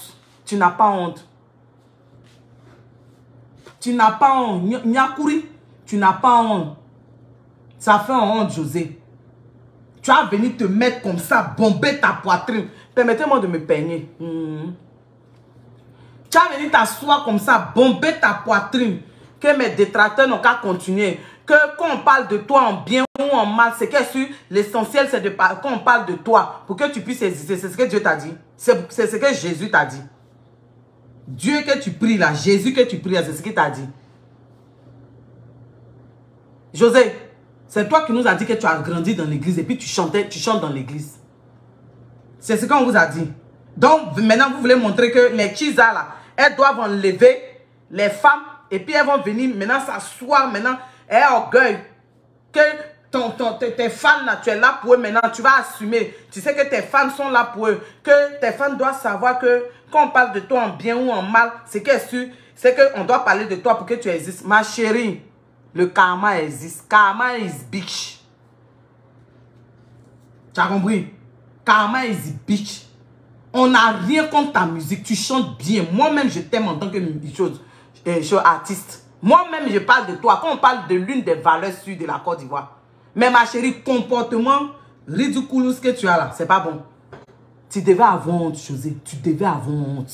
Tu n'as pas honte. Tu n'as pas honte. Nyakuri, tu n'as pas honte. Ça fait honte, José. Tu as venu te mettre comme ça, bomber ta poitrine. Permettez-moi de me peigner. Tu as venu t'asseoir comme ça, bomber ta poitrine. Que mes détracteurs n'ont qu'à continuer. que quand on parle de toi en bien ou en mal, c'est que l'essentiel, c'est de quand on parle de toi, pour que tu puisses exister. C'est ce que Dieu t'a dit. C'est ce que Jésus t'a dit. Dieu que tu pries là, Jésus que tu pries là, c'est ce qu'il t'a dit. José, c'est toi qui nous as dit que tu as grandi dans l'église et puis tu chantes dans l'église. C'est ce qu'on vous a dit. Donc, maintenant, vous voulez montrer que les Chisa là, elles doivent enlever les femmes et puis elles vont venir maintenant s'asseoir maintenant et orgueil. Que tes fans là, tu es là pour eux maintenant, tu vas assumer. Tu sais que tes fans sont là pour eux. Que tes fans doivent savoir que quand on parle de toi en bien ou en mal, c'est qu'on doit parler de toi pour que tu existes. Ma chérie, le karma existe. Karma is bitch. Tu as compris? Karma is bitch. On n'a rien contre ta musique. Tu chantes bien. Moi-même, je t'aime en tant que artiste. Moi-même, je parle de toi. Quand on parle de l'une des valeurs sûres de la Côte d'Ivoire. Mais ma chérie, comportement ridicule ce que tu as là, c'est pas bon. Tu devais avoir honte, José. Tu devais avoir honte.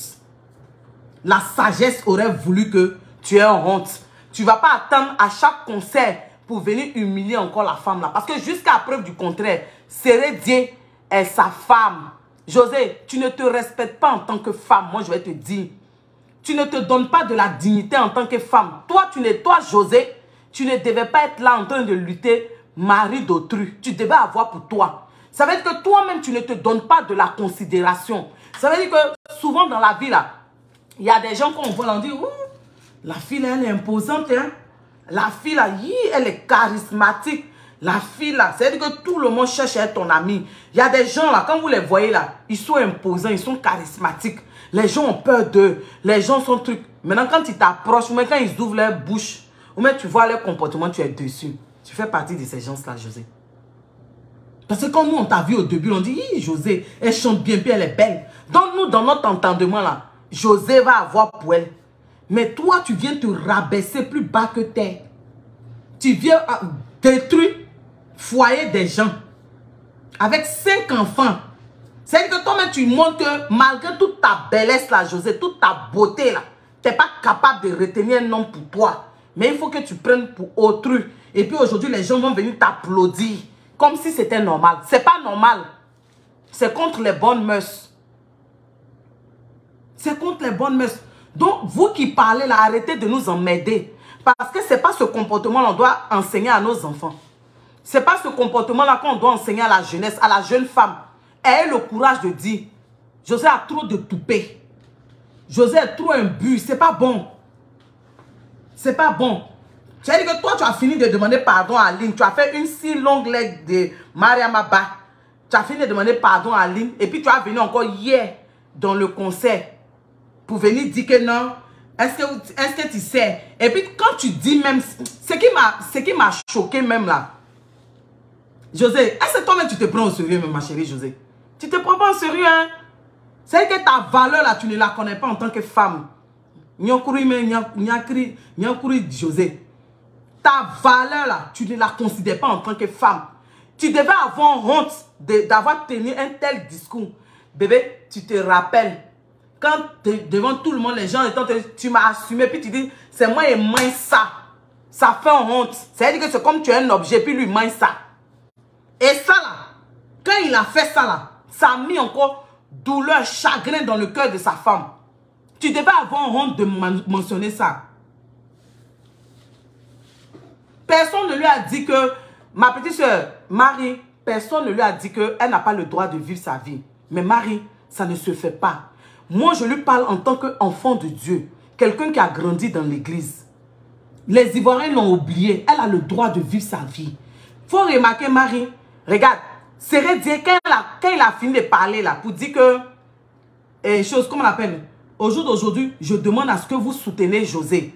La sagesse aurait voulu que tu aies honte. Tu ne vas pas attendre à chaque concert pour venir humilier encore la femme là. Parce que jusqu'à preuve du contraire, Sérédié est sa femme. José, tu ne te respectes pas en tant que femme. Moi, je vais te dire. Tu ne te donnes pas de la dignité en tant que femme. Toi, José, tu ne devais pas être là en train de lutter mari d'autrui. Tu devais avoir pour toi. Ça veut dire que toi-même, tu ne te donnes pas de la considération. Ça veut dire que souvent dans la vie, là, il y a des gens qu'on voit, on dit, ouh, la fille, là, elle est imposante. Hein? La fille, là, elle est charismatique. La fille, là, c'est-à-dire que tout le monde cherche à être ton ami. Il y a des gens, là, quand vous les voyez, là, ils sont imposants, ils sont charismatiques. Les gens ont peur d'eux. Les gens sont trucs. Maintenant, quand ils t'approchent, ou même quand ils ouvrent leur bouche, ou même tu vois leur comportement, tu es dessus. Tu fais partie de ces gens-là, José. Parce que quand nous, on t'a vu au début, on dit, José, elle chante bien, puis elle est belle. Donc, nous, dans notre entendement, là, José va avoir pour elle. Mais toi, tu viens te rabaisser plus bas que terre. Tu viens détruire foyer des gens. Avec 5 enfants. C'est que toi-même, tu montres que malgré toute ta bellesse, là, José, toute ta beauté, là, tu n'es pas capable de retenir un homme pour toi. Mais il faut que tu prennes pour autrui. Et puis aujourd'hui, les gens vont venir t'applaudir. Comme si c'était normal. C'est pas normal. C'est contre les bonnes mœurs. C'est contre les bonnes mœurs. Donc, vous qui parlez là, arrêtez de nous emmerder. Parce que c'est pas ce comportement qu'on doit enseigner à nos enfants. C'est pas ce comportement-là qu'on doit enseigner à la jeunesse, à la jeune femme. Ayez le courage de dire, José a trop de toupet. José est trop imbu. C'est pas bon. C'est pas bon. C'est-à-dire que toi, tu as fini de demander pardon à Aline. Tu as fait une si longue leg de Mariama Ba. Tu as fini de demander pardon à Aline. Et puis tu as venu encore hier dans le concert pour venir dire que non. Est-ce que tu sais? Et puis quand tu dis même, ce qui m'a choqué même là. José, est-ce que toi-même tu te prends au sérieux, ma chérie José? Tu te prends pas au sérieux, hein? C'est que ta valeur là, tu ne la connais pas en tant que femme. Nyakuri José. Ta valeur là, tu ne la considères pas en tant que femme. Tu devais avoir honte d'avoir tenu un tel discours. Bébé, tu te rappelles. Quand devant tout le monde, les gens étant, tu m'as assumé, puis tu dis, c'est moi et moi ça. Ça fait honte. C'est-à-dire que c'est comme tu es un objet, puis lui, moi ça. Et ça là, quand il a fait ça là, ça a mis encore douleur, chagrin dans le cœur de sa femme. Tu devais avoir honte de mentionner ça. Personne ne lui a dit que, ma petite soeur, Marie, personne ne lui a dit qu'elle n'a pas le droit de vivre sa vie. Mais Marie, ça ne se fait pas. Moi, je lui parle en tant qu'enfant de Dieu. Quelqu'un qui a grandi dans l'église. Les Ivoiriens l'ont oublié. Elle a le droit de vivre sa vie. Il faut remarquer, Marie, regarde, Sérédié, quand il a fini de parler là, pour dire que, comment on l'appelle, au jour d'aujourd'hui, je demande à ce que vous soutenez José.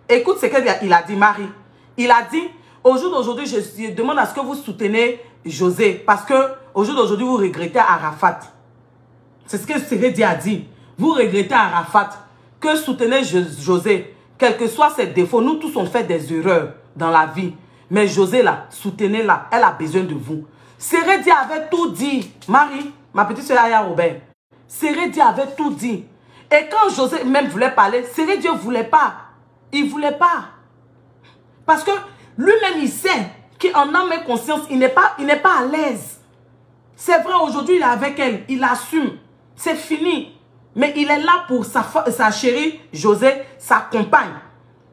Écoute ce qu'il a dit, Marie. Il a dit, au jour d'aujourd'hui, je demande à ce que vous soutenez José. Parce que au jour d'aujourd'hui, vous regrettez Arafat. C'est ce que Sérédié a dit. Vous regrettez Arafat. Que soutenez José. Quels que soient ses défauts, nous tous on fait des erreurs dans la vie. Mais José là, soutenez-la. Elle a besoin de vous. Sérédié avait tout dit. Marie, ma petite soeur Aya Robert. Sérédié avait tout dit. Et quand José même voulait parler, Sérédié ne voulait pas. Il ne voulait pas. Parce que Lui-même, il sait qu'en âme et conscience, il n'est pas à l'aise. C'est vrai, aujourd'hui, il est avec elle. Il assume. C'est fini. Mais il est là pour sa chérie, José, sa compagne.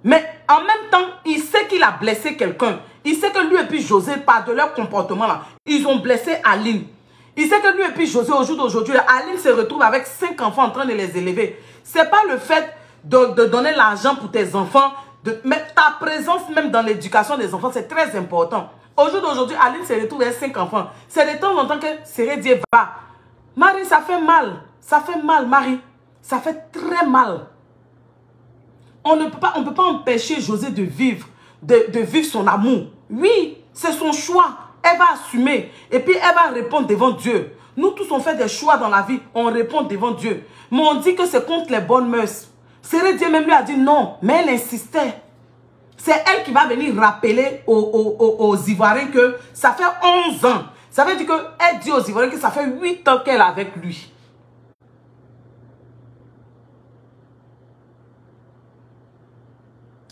Mais en même temps, il sait qu'il a blessé quelqu'un. Il sait que lui et puis José, par de leur comportement là, ils ont blessé Aline. Il sait que lui et puis José, au jour d'aujourd'hui, Aline se retrouve avec 5 enfants en train de les élever. C'est pas le fait de donner l'argent pour tes enfants, mais ta présence même dans l'éducation des enfants, c'est très important. Au jour d'aujourd'hui, Aline se retrouve avec 5 enfants. C'est de temps en temps que Sérédier va. Marie, ça fait mal. Ça fait mal, Marie. Ça fait très mal. On ne peut pas empêcher José de vivre son amour. Oui, c'est son choix. Elle va assumer. Et puis, elle va répondre devant Dieu. Nous tous, on fait des choix dans la vie. On répond devant Dieu. Mais on dit que c'est contre les bonnes mœurs. Sérédier même lui a dit non. Mais elle insistait. C'est elle qui va venir rappeler aux Ivoiriens que ça fait 11 ans. Ça veut dire qu'elle dit aux Ivoiriens que ça fait 8 ans qu'elle est avec lui.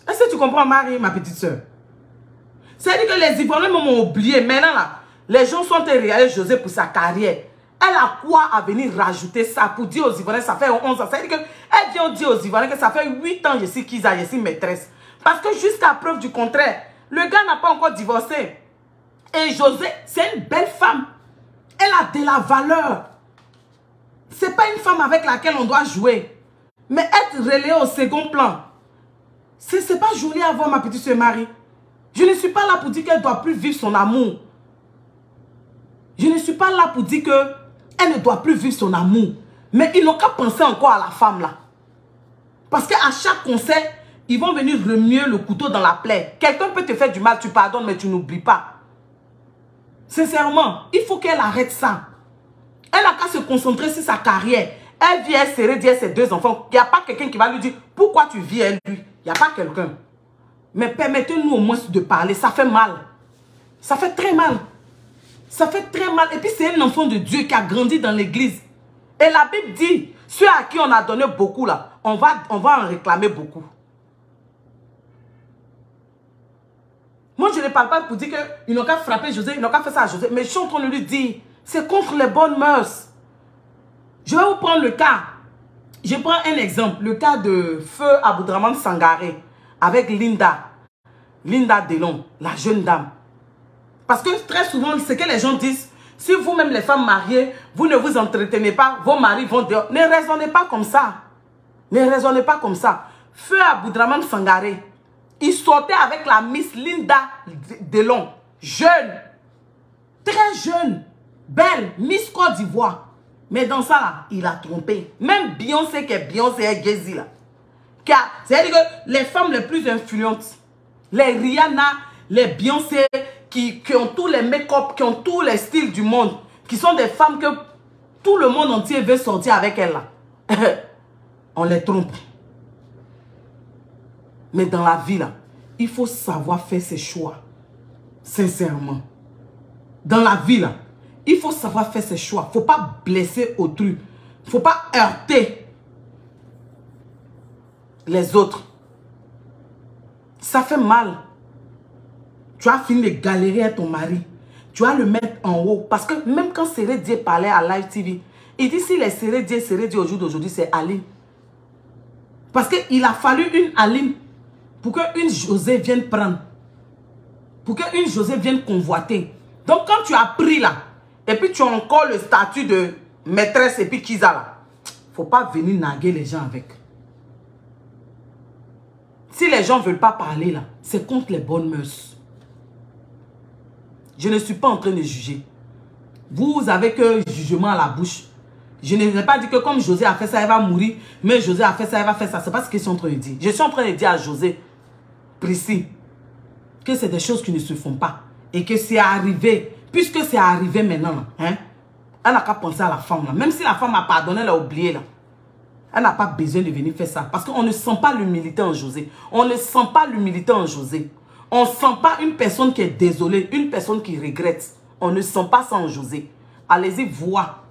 Est-ce que tu comprends, Marie, ma petite soeur? C'est-à-dire que les Ivoiriens m'ont oublié. Maintenant, là, les gens sont réalisés José pour sa carrière. Elle a quoi à venir rajouter ça pour dire aux Ivoiriens, ça fait 11 ans. C'est-à-dire qu'elle vient dire aux Ivoiriens que ça fait 8 ans je suis Kiza, je suis maîtresse. Parce que jusqu'à preuve du contraire, le gars n'a pas encore divorcé. Et José, c'est une belle femme. Elle a de la valeur. Ce n'est pas une femme avec laquelle on doit jouer. Mais être relayée au second plan, ce n'est pas joli à voir, ma petite soeur Marie. Je ne suis pas là pour dire qu'elle ne doit plus vivre son amour. Je ne suis pas là pour dire qu'elle ne doit plus vivre son amour. Mais ils n'ont qu'à penser encore à la femme là. Parce qu'à chaque concert, ils vont venir remuer le couteau dans la plaie. Quelqu'un peut te faire du mal, tu pardonnes, mais tu n'oublies pas. Sincèrement, il faut qu'elle arrête ça. Elle n'a qu'à se concentrer sur sa carrière. Elle vient serrer dire ses 2 enfants. Il n'y a pas quelqu'un qui va lui dire pourquoi tu vis elle lui. Il n'y a pas quelqu'un. Mais permettez-nous au moins de parler. Ça fait mal. Ça fait très mal. Ça fait très mal. Et puis c'est un enfant de Dieu qui a grandi dans l'église. Et la Bible dit, ceux à qui on a donné beaucoup là, on va en réclamer beaucoup. Moi je ne parle pas pour dire qu'ils n'ont qu'à frapper José, ils n'ont qu'à faire ça à José. Mais je suis en train de lui dire, c'est contre les bonnes mœurs. Je vais vous prendre le cas. Je prends un exemple. Le cas de Feu Aboudraman Sangaré avec Linda Delon, la jeune dame. Parce que très souvent, ce que les gens disent, si vous-même les femmes mariées, vous ne vous entretenez pas, vos maris vont dehors. Ne raisonnez pas comme ça. Ne raisonnez pas comme ça. Feu Aboudraman Sangaré, il sortait avec la Miss Linda Delon, jeune, très jeune, belle, Miss Côte d'Ivoire. Mais dans ça, là, il a trompé. Même Beyoncé, qui est Beyoncé et Jay-Z, là. C'est-à-dire que les femmes les plus influentes, les Rihanna, les Beyoncé, qui ont tous les make-up, qui ont tous les styles du monde, qui sont des femmes que tout le monde entier veut sortir avec elles, là. On les trompe. Mais dans la vie, là, il faut savoir faire ses choix. Sincèrement. Dans la vie, là, il faut savoir faire ses choix. Il ne faut pas blesser autrui. Il ne faut pas heurter les autres. Ça fait mal. Tu as fini de galérer à ton mari. Tu vas le mettre en haut. Parce que même quand Sérédier parlait à Live TV, il dit si les Sérédier au jour d'aujourd'hui, c'est Aline. Parce qu'il a fallu une Aline pour qu'une José vienne prendre. Pour qu'une José vienne convoiter. Donc quand tu as pris là, et puis tu as encore le statut de maîtresse et puis Kiza là, il ne faut pas venir naguer les gens avec. Si les gens ne veulent pas parler là, c'est contre les bonnes mœurs. Je ne suis pas en train de juger. Vous avez que jugement à la bouche. Je ne vais pas dire que comme José a fait ça, elle va mourir. Mais José a fait ça, elle va faire ça. Ce n'est pas ce que je suis en train de dire. Je suis en train de dire à José, précis, que c'est des choses qui ne se font pas. Et que c'est arrivé. Puisque c'est arrivé maintenant, hein, elle n'a qu'à penser à la femme. Là. Même si la femme a pardonné, elle a oublié. Là. Elle n'a pas besoin de venir faire ça. Parce qu'on ne sent pas l'humilité en José. On ne sent pas l'humilité en José. On ne sent pas une personne qui est désolée, une personne qui regrette. On ne sent pas ça en José. Allez-y, voir.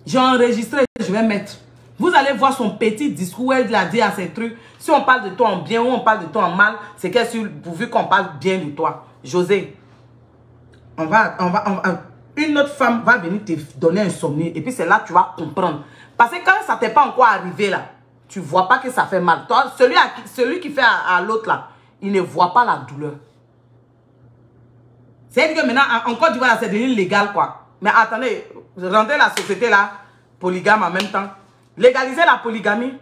J'ai enregistré, je vais mettre. Vous allez voir son petit discours où elle a dit à ses trucs. Si on parle de toi en bien ou on parle de toi en mal, c'est qu'elle est pourvu qu'on parle bien de toi. José, une autre femme va venir te donner un sommeil et puis c'est là que tu vas comprendre. Parce que quand ça t'est pas encore arrivé là, tu ne vois pas que ça fait mal. Toi, celui qui fait à l'autre là, il ne voit pas la douleur. C'est-à-dire que maintenant, en Côte d'Ivoire, c'est devenu légal quoi. Mais attendez, rendez la société là, polygame en même temps. Légalisez la polygamie.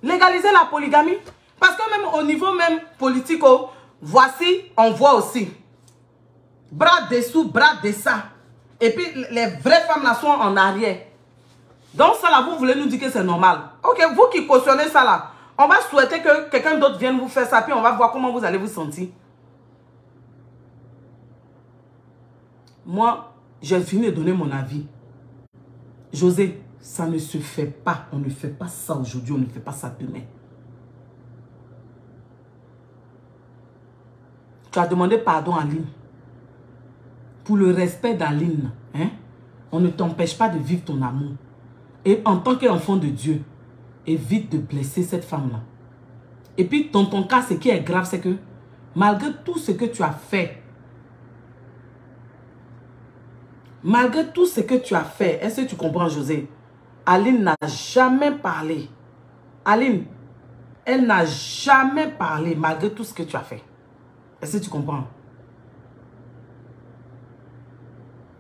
Légalisez la polygamie. Parce que même au niveau même politico, voici, on voit aussi. Bras dessous, bras dessous. Et puis les vraies femmes là sont en arrière. Donc ça là, vous voulez nous dire que c'est normal. Ok, vous qui cautionnez ça là, on va souhaiter que quelqu'un d'autre vienne vous faire ça, puis on va voir comment vous allez vous sentir. Moi, j'ai fini de donner mon avis. José, ça ne se fait pas. On ne fait pas ça aujourd'hui, on ne fait pas ça demain. Tu as demandé pardon à Aline. Pour le respect d'Aline, hein, on ne t'empêche pas de vivre ton amour. Et en tant qu'enfant de Dieu, évite de blesser cette femme-là. Et puis, dans ton cas, ce qui est grave, c'est que malgré tout ce que tu as fait, est-ce que tu comprends, José? Aline n'a jamais parlé. Aline, elle n'a jamais parlé malgré tout ce que tu as fait. Est-ce que tu comprends?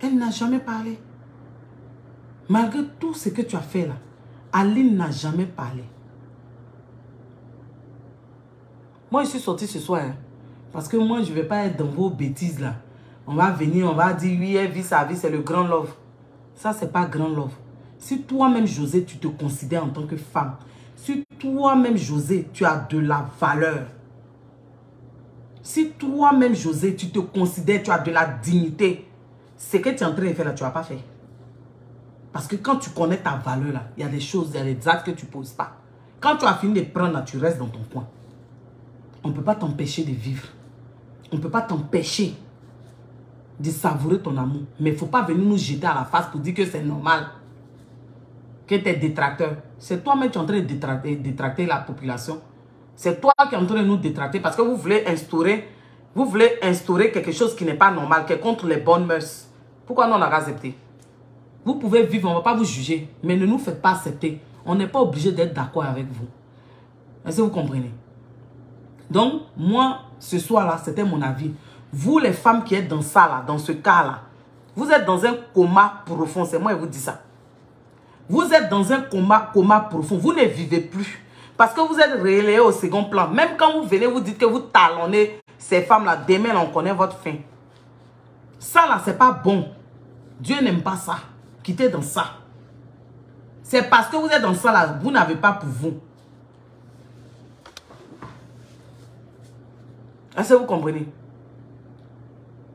Elle n'a jamais parlé. Malgré tout ce que tu as fait là, Aline n'a jamais parlé. Moi, je suis sortie ce soir. Hein, parce que moi, je ne vais pas être dans vos bêtises là. On va venir, on va dire, oui, elle vit sa vie, c'est le grand love. Ça, c'est pas grand love. Si toi-même, José, tu te considères en tant que femme, si toi-même, José, tu as de la valeur, si toi-même, José, tu te considères, tu as de la dignité, ce que tu es en train de faire là, tu ne vas pas faire. Parce que quand tu connais ta valeur là, il y a des choses, il y a des actes que tu ne poses pas. Quand tu as fini de prendre là, tu restes dans ton coin. On ne peut pas t'empêcher de vivre. On ne peut pas t'empêcher de savourer ton amour. Mais il ne faut pas venir nous jeter à la face pour dire que c'est normal. Que tu es détracteur. C'est toi-même qui es en train de détracter la population. C'est toi qui es en train de nous détracter parce que vous voulez instaurer quelque chose qui n'est pas normal, qui est contre les bonnes mœurs. Pourquoi nous on a accepté? Vous pouvez vivre, on ne va pas vous juger, mais ne nous faites pas accepter. On n'est pas obligé d'être d'accord avec vous. Est-ce que vous comprenez? Donc, moi, ce soir-là, c'était mon avis. Vous, les femmes qui êtes dans ça, là, dans ce cas-là, vous êtes dans un coma profond. C'est moi qui vous dis ça. Vous êtes dans un coma profond. Vous ne vivez plus. Parce que vous êtes relayé au second plan. Même quand vous venez, vous dites que vous talonnez ces femmes-là. Demain, on connaît votre fin. Ça, là, c'est pas bon. Dieu n'aime pas ça. Quittez dans ça. C'est parce que vous êtes dans ça, là, vous n'avez pas pour vous. Est-ce que vous comprenez?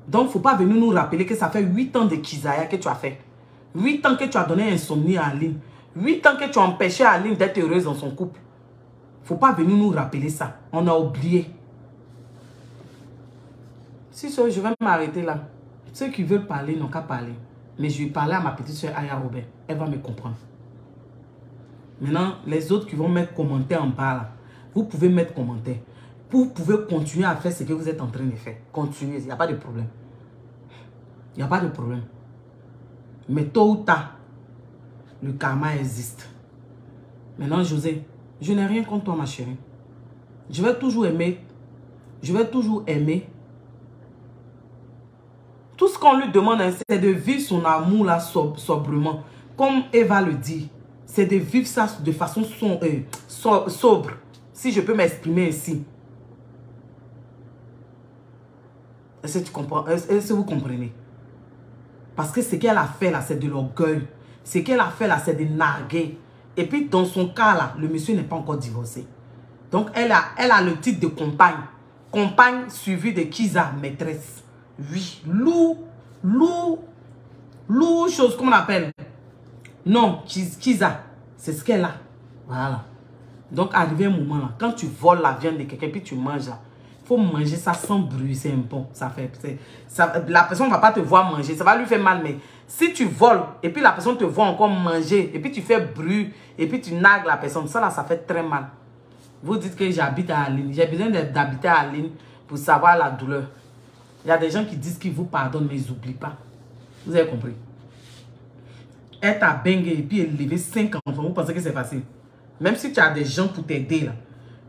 Donc, il ne faut pas venir nous rappeler que ça fait 8 ans de Kizaya que tu as fait. 8 ans que tu as donné insomnie à Aline. 8 ans que tu as empêché Aline d'être heureuse dans son couple. Il ne faut pas venir nous rappeler ça. On a oublié. Si je vais m'arrêter là. Ceux qui veulent parler n'ont qu'à parler. Mais je vais parler à ma petite soeur Aya Robert. Elle va me comprendre. Maintenant, les autres qui vont mettre commentaire en bas là. Vous pouvez mettre commentaire. Vous pouvez continuer à faire ce que vous êtes en train de faire. Continuez, il n'y a pas de problème. Il n'y a pas de problème. Mais tôt ou tard, le karma existe. Maintenant, José, je n'ai rien contre toi, ma chérie. Je vais toujours aimer. Je vais toujours aimer. Tout ce qu'on lui demande, c'est de vivre son amour là sobrement. Comme Eva le dit, c'est de vivre ça de façon sobre. Si je peux m'exprimer ainsi. Est-ce que tu comprends? Est-ce que vous comprenez? Parce que ce qu'elle a fait là, c'est de l'orgueil. Ce qu'elle a fait là, c'est de narguer. Et puis dans son cas là, le monsieur n'est pas encore divorcé. Donc elle a le titre de compagne. Compagne suivie de Kiza, maîtresse. Oui, chose, comment on appelle? Non, Kiza, c'est ce qu'elle a. Voilà. Donc arrivé un moment là, quand tu voles la viande de quelqu'un, puis tu manges là, faut manger ça sans bruit, c'est bon. La personne ne va pas te voir manger, ça va lui faire mal. Mais si tu voles et puis la personne te voit encore manger et puis tu fais bruit et puis tu nagues la personne, ça là, ça fait très mal. Vous dites que j'habite à Aline. J'ai besoin d'habiter à Aline pour savoir la douleur. Il y a des gens qui disent qu'ils vous pardonnent, mais ils n'oublient pas. Vous avez compris? Être à Bengue et puis élever 5 enfants, vous pensez que c'est facile? Même si tu as des gens pour t'aider là.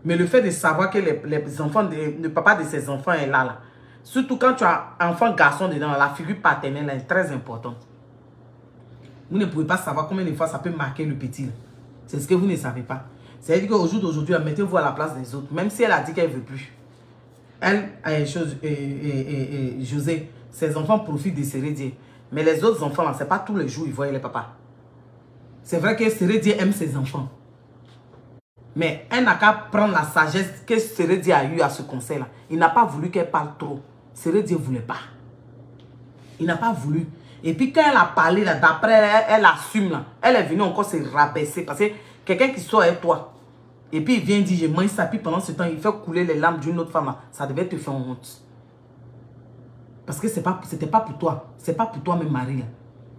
Mais le fait de savoir que les enfants, le papa de ses enfants est là. Surtout quand tu as un enfant garçon dedans, la figure paternelle est très importante. Vous ne pouvez pas savoir combien de fois ça peut marquer le petit. C'est ce que vous ne savez pas. C'est-à-dire qu'au jour d'aujourd'hui, mettez-vous à la place des autres. Même si elle a dit qu'elle ne veut plus. Elle, José, ses enfants profitent de Sérédier. Mais les autres enfants, là, ce n'est pas tous les jours ils voient les papas. C'est vrai que Sérédier aime ses enfants. Mais elle n'a qu'à prendre la sagesse que Sérédier a eu à ce conseil-là. Il n'a pas voulu qu'elle parle trop. Sérédier ne voulait pas. Il n'a pas voulu. Et puis quand elle a parlé, d'après elle assume, là, elle est venue encore se rabaisser. Parce que quelqu'un qui sort avec toi, et puis il vient dire, je mange ça, puis pendant ce temps, il fait couler les larmes d'une autre femme, là, ça devait te faire honte. Parce que c'était pas pour toi. C'est pas pour toi, mais mari, là.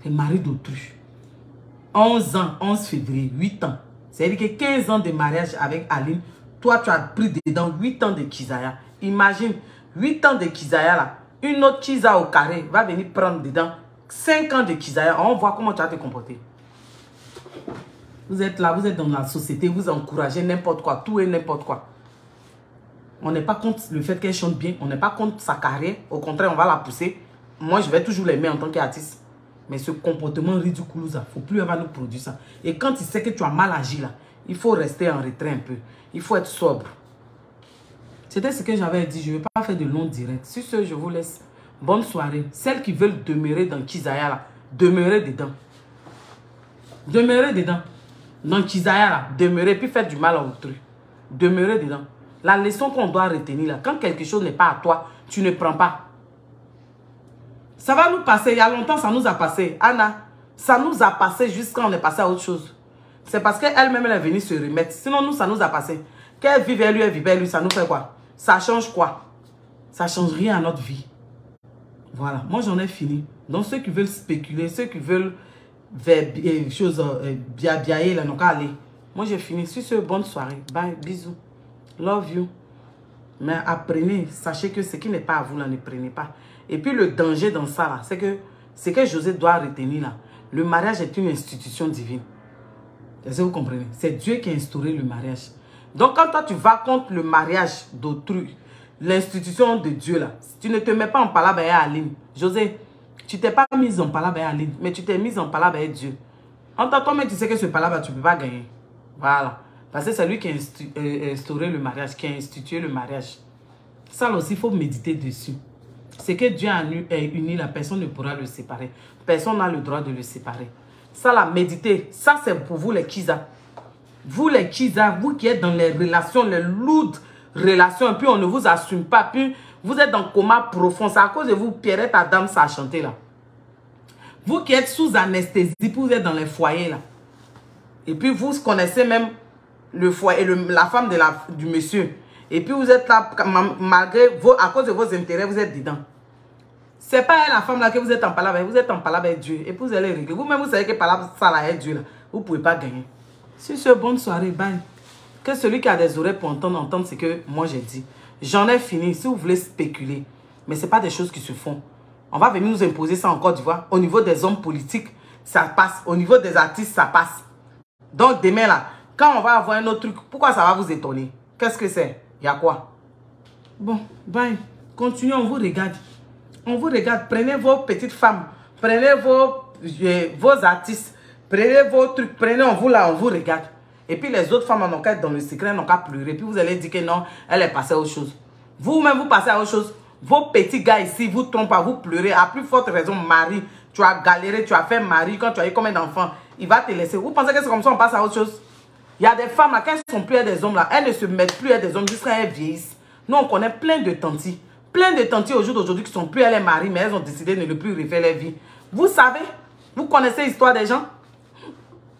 C'est mari d'autrui. 11 ans, 11 février, 8 ans. C'est-à-dire que 15 ans de mariage avec Aline, toi, tu as pris dedans 8 ans de Kizaya. Imagine, 8 ans de Kizaya, là. Une autre Kiza au carré va venir prendre dedans 5 ans de Kizaya. On voit comment tu vas te comporter. Vous êtes là, vous êtes dans la société, vous encouragez n'importe quoi, tout et n'importe quoi. On n'est pas contre le fait qu'elle chante bien, on n'est pas contre sa carrière. Au contraire, on va la pousser. Moi, je vais toujours l'aimer en tant qu'artiste. Mais ce comportement ridicule, il ne faut plus avoir nous produire ça. Et quand il sait que tu as mal agi là, il faut rester en retrait un peu. Il faut être sobre. C'était ce que j'avais dit. Je ne vais pas faire de long direct. Sur ce, je vous laisse. Bonne soirée. Celles qui veulent demeurer dans Kizaya là, demeurez dedans. Demeurez dedans. Dans Kizaya là, demeurez puis faites du mal à autrui. Demeurez dedans. La leçon qu'on doit retenir là, quand quelque chose n'est pas à toi, tu ne prends pas. Ça va nous passer. Il y a longtemps, ça nous a passé. Anna, ça nous a passé jusqu'à on est passé à autre chose. C'est parce qu'elle-même, elle est venue se remettre. Sinon, nous, ça nous a passé. Qu'elle vivait lui, elle vivait lui, ça nous fait quoi? Ça change quoi? Ça change rien à notre vie. Voilà. Moi, j'en ai fini. Donc, ceux qui veulent spéculer, ceux qui veulent biailler, là, n'ont qu'à aller. Moi, j'ai fini. Sur ce, bonne soirée. Bye. Bisous. Love you. Mais apprenez. Sachez que ce qui n'est pas à vous, là, ne prenez pas. Et puis, le danger dans ça, là, c'est que ce que José doit retenir, là, le mariage est une institution divine. Est-ce que vous comprenez? C'est Dieu qui a instauré le mariage. Donc, quand toi, tu vas contre le mariage d'autrui, l'institution de Dieu, là, tu ne te mets pas en palabre avec Aline. José, tu t'es pas mise en palabre avec Aline, mais tu t'es mise en palabre avec Dieu. En tant que toi, tu sais que ce palabre, tu ne peux pas gagner. Voilà. Parce que c'est lui qui a instauré le mariage, qui a institué le mariage. Ça aussi, il faut méditer dessus. C'est que Dieu a uni, la personne ne pourra le séparer. Personne n'a le droit de le séparer. Ça, la méditer, ça c'est pour vous les Kiza. Vous les Kiza, vous qui êtes dans les relations, les lourdes relations, et puis on ne vous assume pas, puis vous êtes dans le coma profond. C'est à cause de vous, Pierrette Adam, ça a chanté là. Vous qui êtes sous anesthésie, puis vous êtes dans les foyers là. Et puis vous connaissez même le foyer, la femme du monsieur. Et puis vous êtes là, malgré à cause de vos intérêts, vous êtes dedans. C'est pas elle, la femme là que vous êtes en palabre avec, vous êtes en palabre avec Dieu. Et puis vous allez régler. Vous-même, vous savez que palabre ça là est Dieu là. Vous ne pouvez pas gagner. Sur ce, bonne soirée, bye. Que celui qui a des oreilles pour entendre ce que moi j'ai dit. J'en ai fini. Si vous voulez spéculer, mais ce n'est pas des choses qui se font. On va venir nous imposer ça en Côte d'Ivoire. Au niveau des hommes politiques, ça passe. Au niveau des artistes, ça passe. Donc demain là, quand on va avoir un autre truc, pourquoi ça va vous étonner? Qu'est-ce que c'est? Il y a quoi? Bon, bye. Continuez, on vous regarde. On vous regarde. Prenez vos petites femmes. Prenez vos artistes. Prenez vos trucs. Prenez, on vous là, on vous regarde. Et puis les autres femmes n'ont qu'à être dans le secret, n'ont qu'à pleurer. Puis vous allez dire que non, elle est passée à autre chose. Vous-même, vous passez à autre chose. Vos petits gars ici, vous trompent pas, vous pleurez. À plus forte raison, mari. Tu as galéré, tu as fait mari. Quand tu as eu combien d'enfants, il va te laisser. Vous pensez que c'est comme ça, on passe à autre chose? Il y a des femmes là, quand elles ne sont plus à des hommes là, elles ne se mettent plus à des hommes jusqu'à elles vieillissent. Nous, on connaît plein de tantis. Plein de tantis au jour d'aujourd'hui qui ne sont plus à les maris, mais elles ont décidé de ne plus refaire leur vie. Vous savez, vous connaissez l'histoire des gens?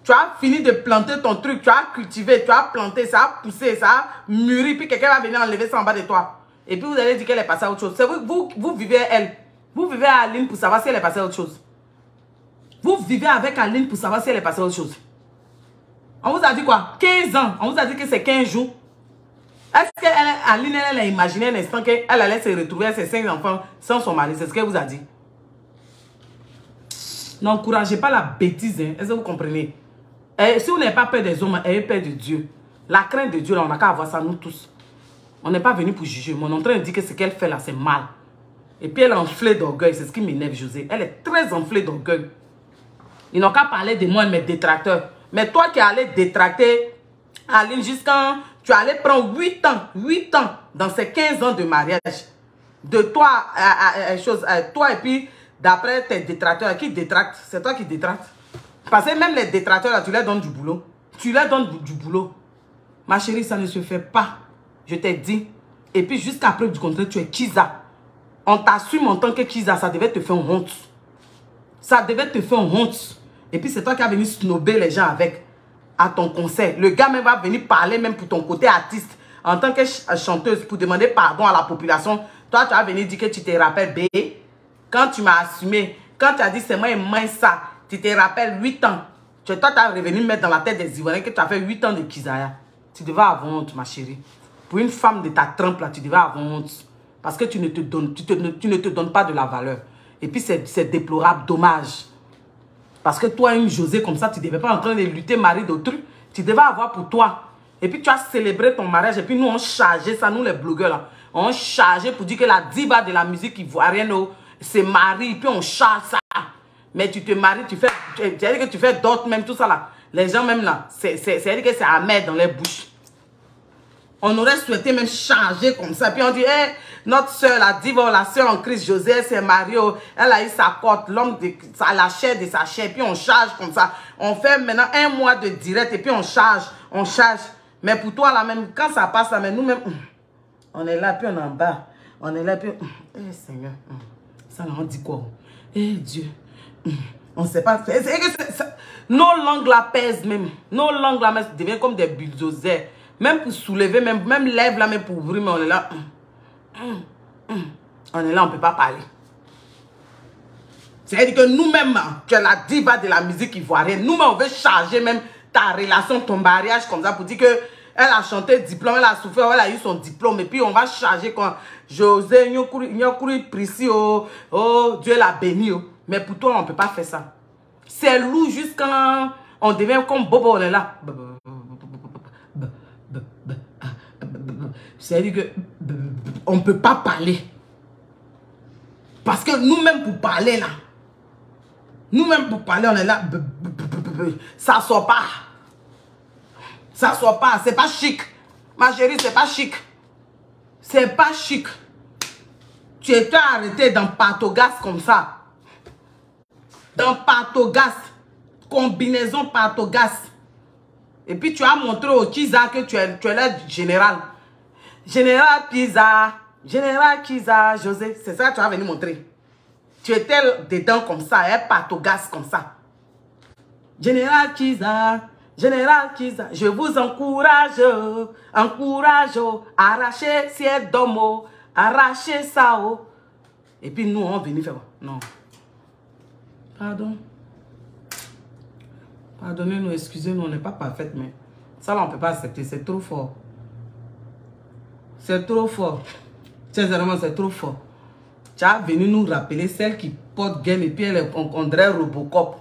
Tu as fini de planter ton truc, tu as cultivé, tu as planté, ça a poussé, ça a mûri, puis quelqu'un va venir enlever ça en bas de toi. Et puis vous allez dire qu'elle est passée à autre chose. C'est vous vivez elle. Vous vivez à Aline pour savoir si elle est passée à autre chose. Vous vivez avec Aline pour savoir si elle est passée à autre chose. On vous a dit quoi? 15 ans. On vous a dit que c'est 15 jours. Est-ce qu'Aline, elle a imaginé un instant qu'elle allait se retrouver à ses 5 enfants sans son mari? C'est ce qu'elle vous a dit. N'encouragez pas la bêtise. Hein. Est-ce que vous comprenez? Et si vous n'avez pas peur des hommes, ayez peur de Dieu. La crainte de Dieu, là, on n'a qu'à avoir ça, nous tous. On n'est pas venu pour juger. Mais on est en train de dire que ce qu'elle fait là, c'est mal. Et puis elle est enflée d'orgueil. C'est ce qui m'énerve, José. Elle est très enflée d'orgueil. Ils n'ont qu'à parler de moi, mes détracteurs. Mais toi qui es allé détracter Aline jusqu'à... Tu allais prendre 8 ans dans ces 15 ans de mariage. De toi, toi et puis d'après tes détracteurs. Qui détracte? C'est toi qui détracte. Parce que même les détracteurs, là, tu leur donnes du boulot. Tu leur donnes du boulot. Ma chérie, ça ne se fait pas. Je t'ai dit. Et puis jusqu'à preuve du contraire, tu es Kiza. On t'assume en tant que Kiza, ça devait te faire honte. Ça devait te faire honte. Et puis c'est toi qui as venu snobber les gens avec. À ton concert. Le gars même va venir parler même pour ton côté artiste. En tant que chanteuse, pour demander pardon à la population. Toi, tu as venu dire que tu te rappelles, B. Quand tu m'as assumé, quand tu as dit c'est moi et moi ça, tu te rappelles 8 ans. Toi, tu as revenu mettre dans la tête des Ivoiriens que tu as fait 8 ans de Kizaya. Tu devais avoir honte, ma chérie. Pour une femme de ta trempe, là, tu devais avoir honte. Parce que tu ne te donnes pas de la valeur. Et puis, c'est déplorable, dommage. Parce que toi, une José comme ça, tu ne devais pas en train de lutter mari d'autrui. Tu devais avoir pour toi. Et puis, tu as célébré ton mariage. Et puis, nous, on chargeait ça, nous, les blogueurs, là. On chargeait pour dire que la diva de la musique ivoirienne se marie. Puis, on charge ça. Mais tu te maries, tu dis que tu fais d'autres, même tout ça, là. Les gens, même là, c'est-à-dire que c'est amer dans les bouches. On aurait souhaité même changer comme ça. Puis on dit, hey, notre soeur, la diva, la soeur en Christ, José, elle s'est mariée, elle a eu sa cote, l'homme de la chair de sa chair. Puis on charge comme ça. On fait maintenant 1 mois de direct et puis on charge. Mais pour toi, là même, quand ça passe, là, mais nous-mêmes, on est là, puis on est en bas. On est là, puis, Seigneur, ça là, on dit quoi? Dieu, on ne sait pas. Nos langues là pèsent même. Nos langues là deviennent comme des bulldozers. Même pour soulever, même lèvres là, même pour ouvrir, mais on est là. On est là, on ne peut pas parler. C'est-à-dire que nous-mêmes, tu es la diva de la musique ivoirienne. Nous-mêmes, on veut charger même ta relation, ton mariage comme ça pour dire que elle a chanté diplôme, elle a souffert, elle a eu son diplôme. Et puis on va charger quand José, Nyokuri, Prissi, oh, Dieu l'a béni. Oh. Mais pour toi, on ne peut pas faire ça. C'est lourd jusqu'à on devient comme Bobo, on est là. C'est-à-dire que on ne peut pas parler. Parce que nous-mêmes pour parler là, nous-mêmes pour parler, on est là. Ça sort pas. Ça sort pas. C'est pas chic. Ma chérie, c'est pas chic. C'est pas chic. Tu étais arrêté dans Patogas comme ça. Dans Patogas. Combinaison Patogas. Et puis tu as montré au Kiza que tu es le général. Général Kiza. Général Kiza, José. C'est ça que tu as venu montrer. Tu étais dedans comme ça. Un Patogas comme ça. Général Kiza. Général Kiza. Je vous encourage. Encourage. Arrachez ciel d'homme. Arrachez ça. Et puis nous, on vient faire. Non. Pardon. Pardonnez-nous, excusez-nous, on n'est pas parfaite, mais ça là, on ne peut pas accepter. C'est trop fort. C'est trop fort. Sincèrement, c'est trop fort. Tu as venu nous rappeler celle qui porte game et puis elle on dirait Robocop.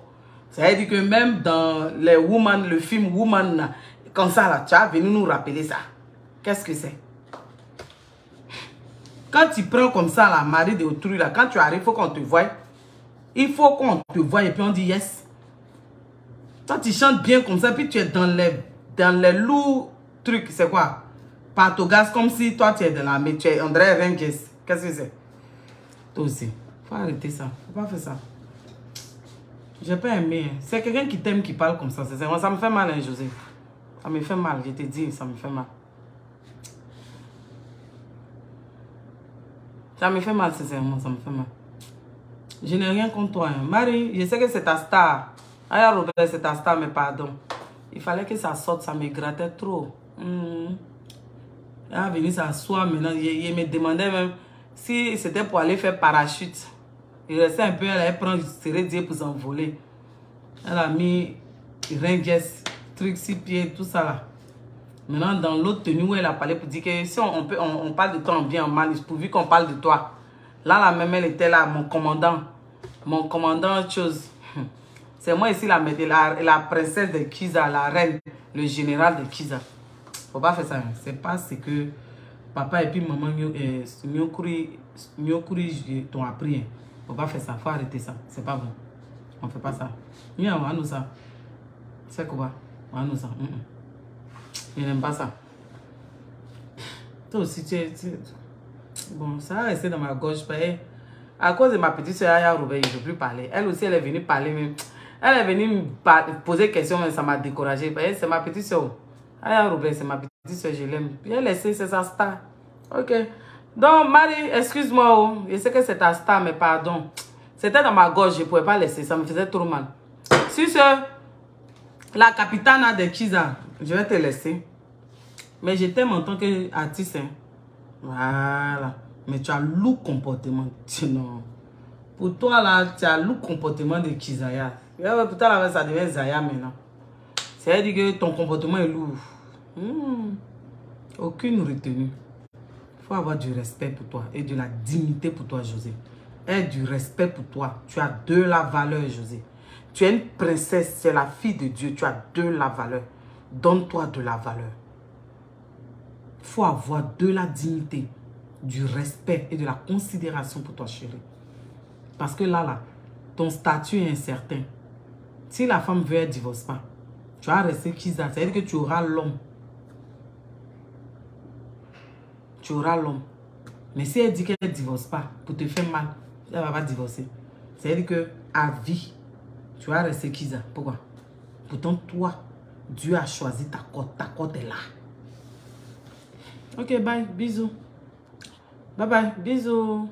C'est-à-dire que même dans les Woman, le film Woman, là, comme ça, là, tu as venu nous rappeler ça. Qu'est-ce que c'est? Quand tu prends comme ça, la mari d'autrui, là, quand tu arrives, il faut qu'on te voie. Il faut qu'on te voie et puis on dit yes. Toi, tu chantes bien comme ça, puis tu es dans les lourds trucs. C'est quoi? Patogas, comme si toi, tu es dans la... Mais tu es André Renges. Qu'est-ce que c'est? Toi aussi. Faut arrêter ça. Faut pas faire ça. J'ai pas aimé. C'est quelqu'un qui t'aime qui parle comme ça. Ça me fait mal, hein, José. Ça me fait mal. Je te dis, ça me fait mal. Ça me fait mal, sincèrement. Ça me fait mal. Je n'ai rien contre toi. Hein. Marie, je sais que c'est ta star. Ah, Robert, c'est ta star, mais pardon. Il fallait que ça sorte, ça me grattait trop. Elle a venu s'asseoir maintenant. Il me demandait même si c'était pour aller faire parachute. Il restait un peu, elle allait prendre Dieu pour s'envoler. Elle a mis ringues, trucs, 6 pieds, tout ça là. Maintenant, dans l'autre tenue où elle a parlé pour dire que si on parle de toi en bien, en mal, pourvu qu'on parle de toi. Là, la même, elle était là, mon commandant. Mon commandant, chose. C'est moi ici, la princesse de Kiza, la reine, le général de Kiza. Faut pas faire ça. C'est pas ce que papa et puis maman t'ont appris. Faut pas faire ça. Faut arrêter ça. C'est pas bon. On fait pas ça. On va nous ça. C'est quoi? On va nous ça. Je n'aime pas ça. Toi aussi, bon, ça a resté dans ma gorge. À cause de ma petite soeur, Aya Robert, je ne veux plus parler. Elle aussi, elle est venue parler. Même. Elle est venue me poser des questions, mais ça m'a découragée. C'est ma petite soeur. Aya Robert, c'est ma petite soeur, je l'aime. Puis elle essaie, c'est sa star. Ok. Donc, Marie, excuse-moi. Je sais que c'est ta star, mais pardon. C'était dans ma gorge, je ne pouvais pas laisser. Ça me faisait trop mal. Sur ce, la capitane de Kiza, je vais te laisser. Mais je t'aime en tant qu'artiste. Hein. Voilà. Mais tu as le lourd comportement. Non. Pour toi, là, tu as le lourd comportement de Kizaya. Pour toi, là, ça devient Zaya maintenant. C'est-à-dire que ton comportement est lourd. Aucune retenue. Il faut avoir du respect pour toi et de la dignité pour toi, José. Et du respect pour toi. Tu as de la valeur, José. Tu es une princesse, c'est la fille de Dieu. Tu as de la valeur. Donne-toi de la valeur. Il faut avoir de la dignité, du respect et de la considération pour toi, chérie. Parce que là, ton statut est incertain. Si la femme veut, elle ne divorce pas. Tu vas rester Kiza. C'est-à-dire que tu auras l'homme. Tu auras l'homme. Mais si elle dit qu'elle ne divorce pas, pour te faire mal, elle ne va pas divorcer. C'est-à-dire que à vie, tu vas rester Kiza. Pourquoi? Pourtant, toi, Dieu a choisi ta côte. Ta côte est là. Ok, bye. Bisous. Bye bye. Bisous.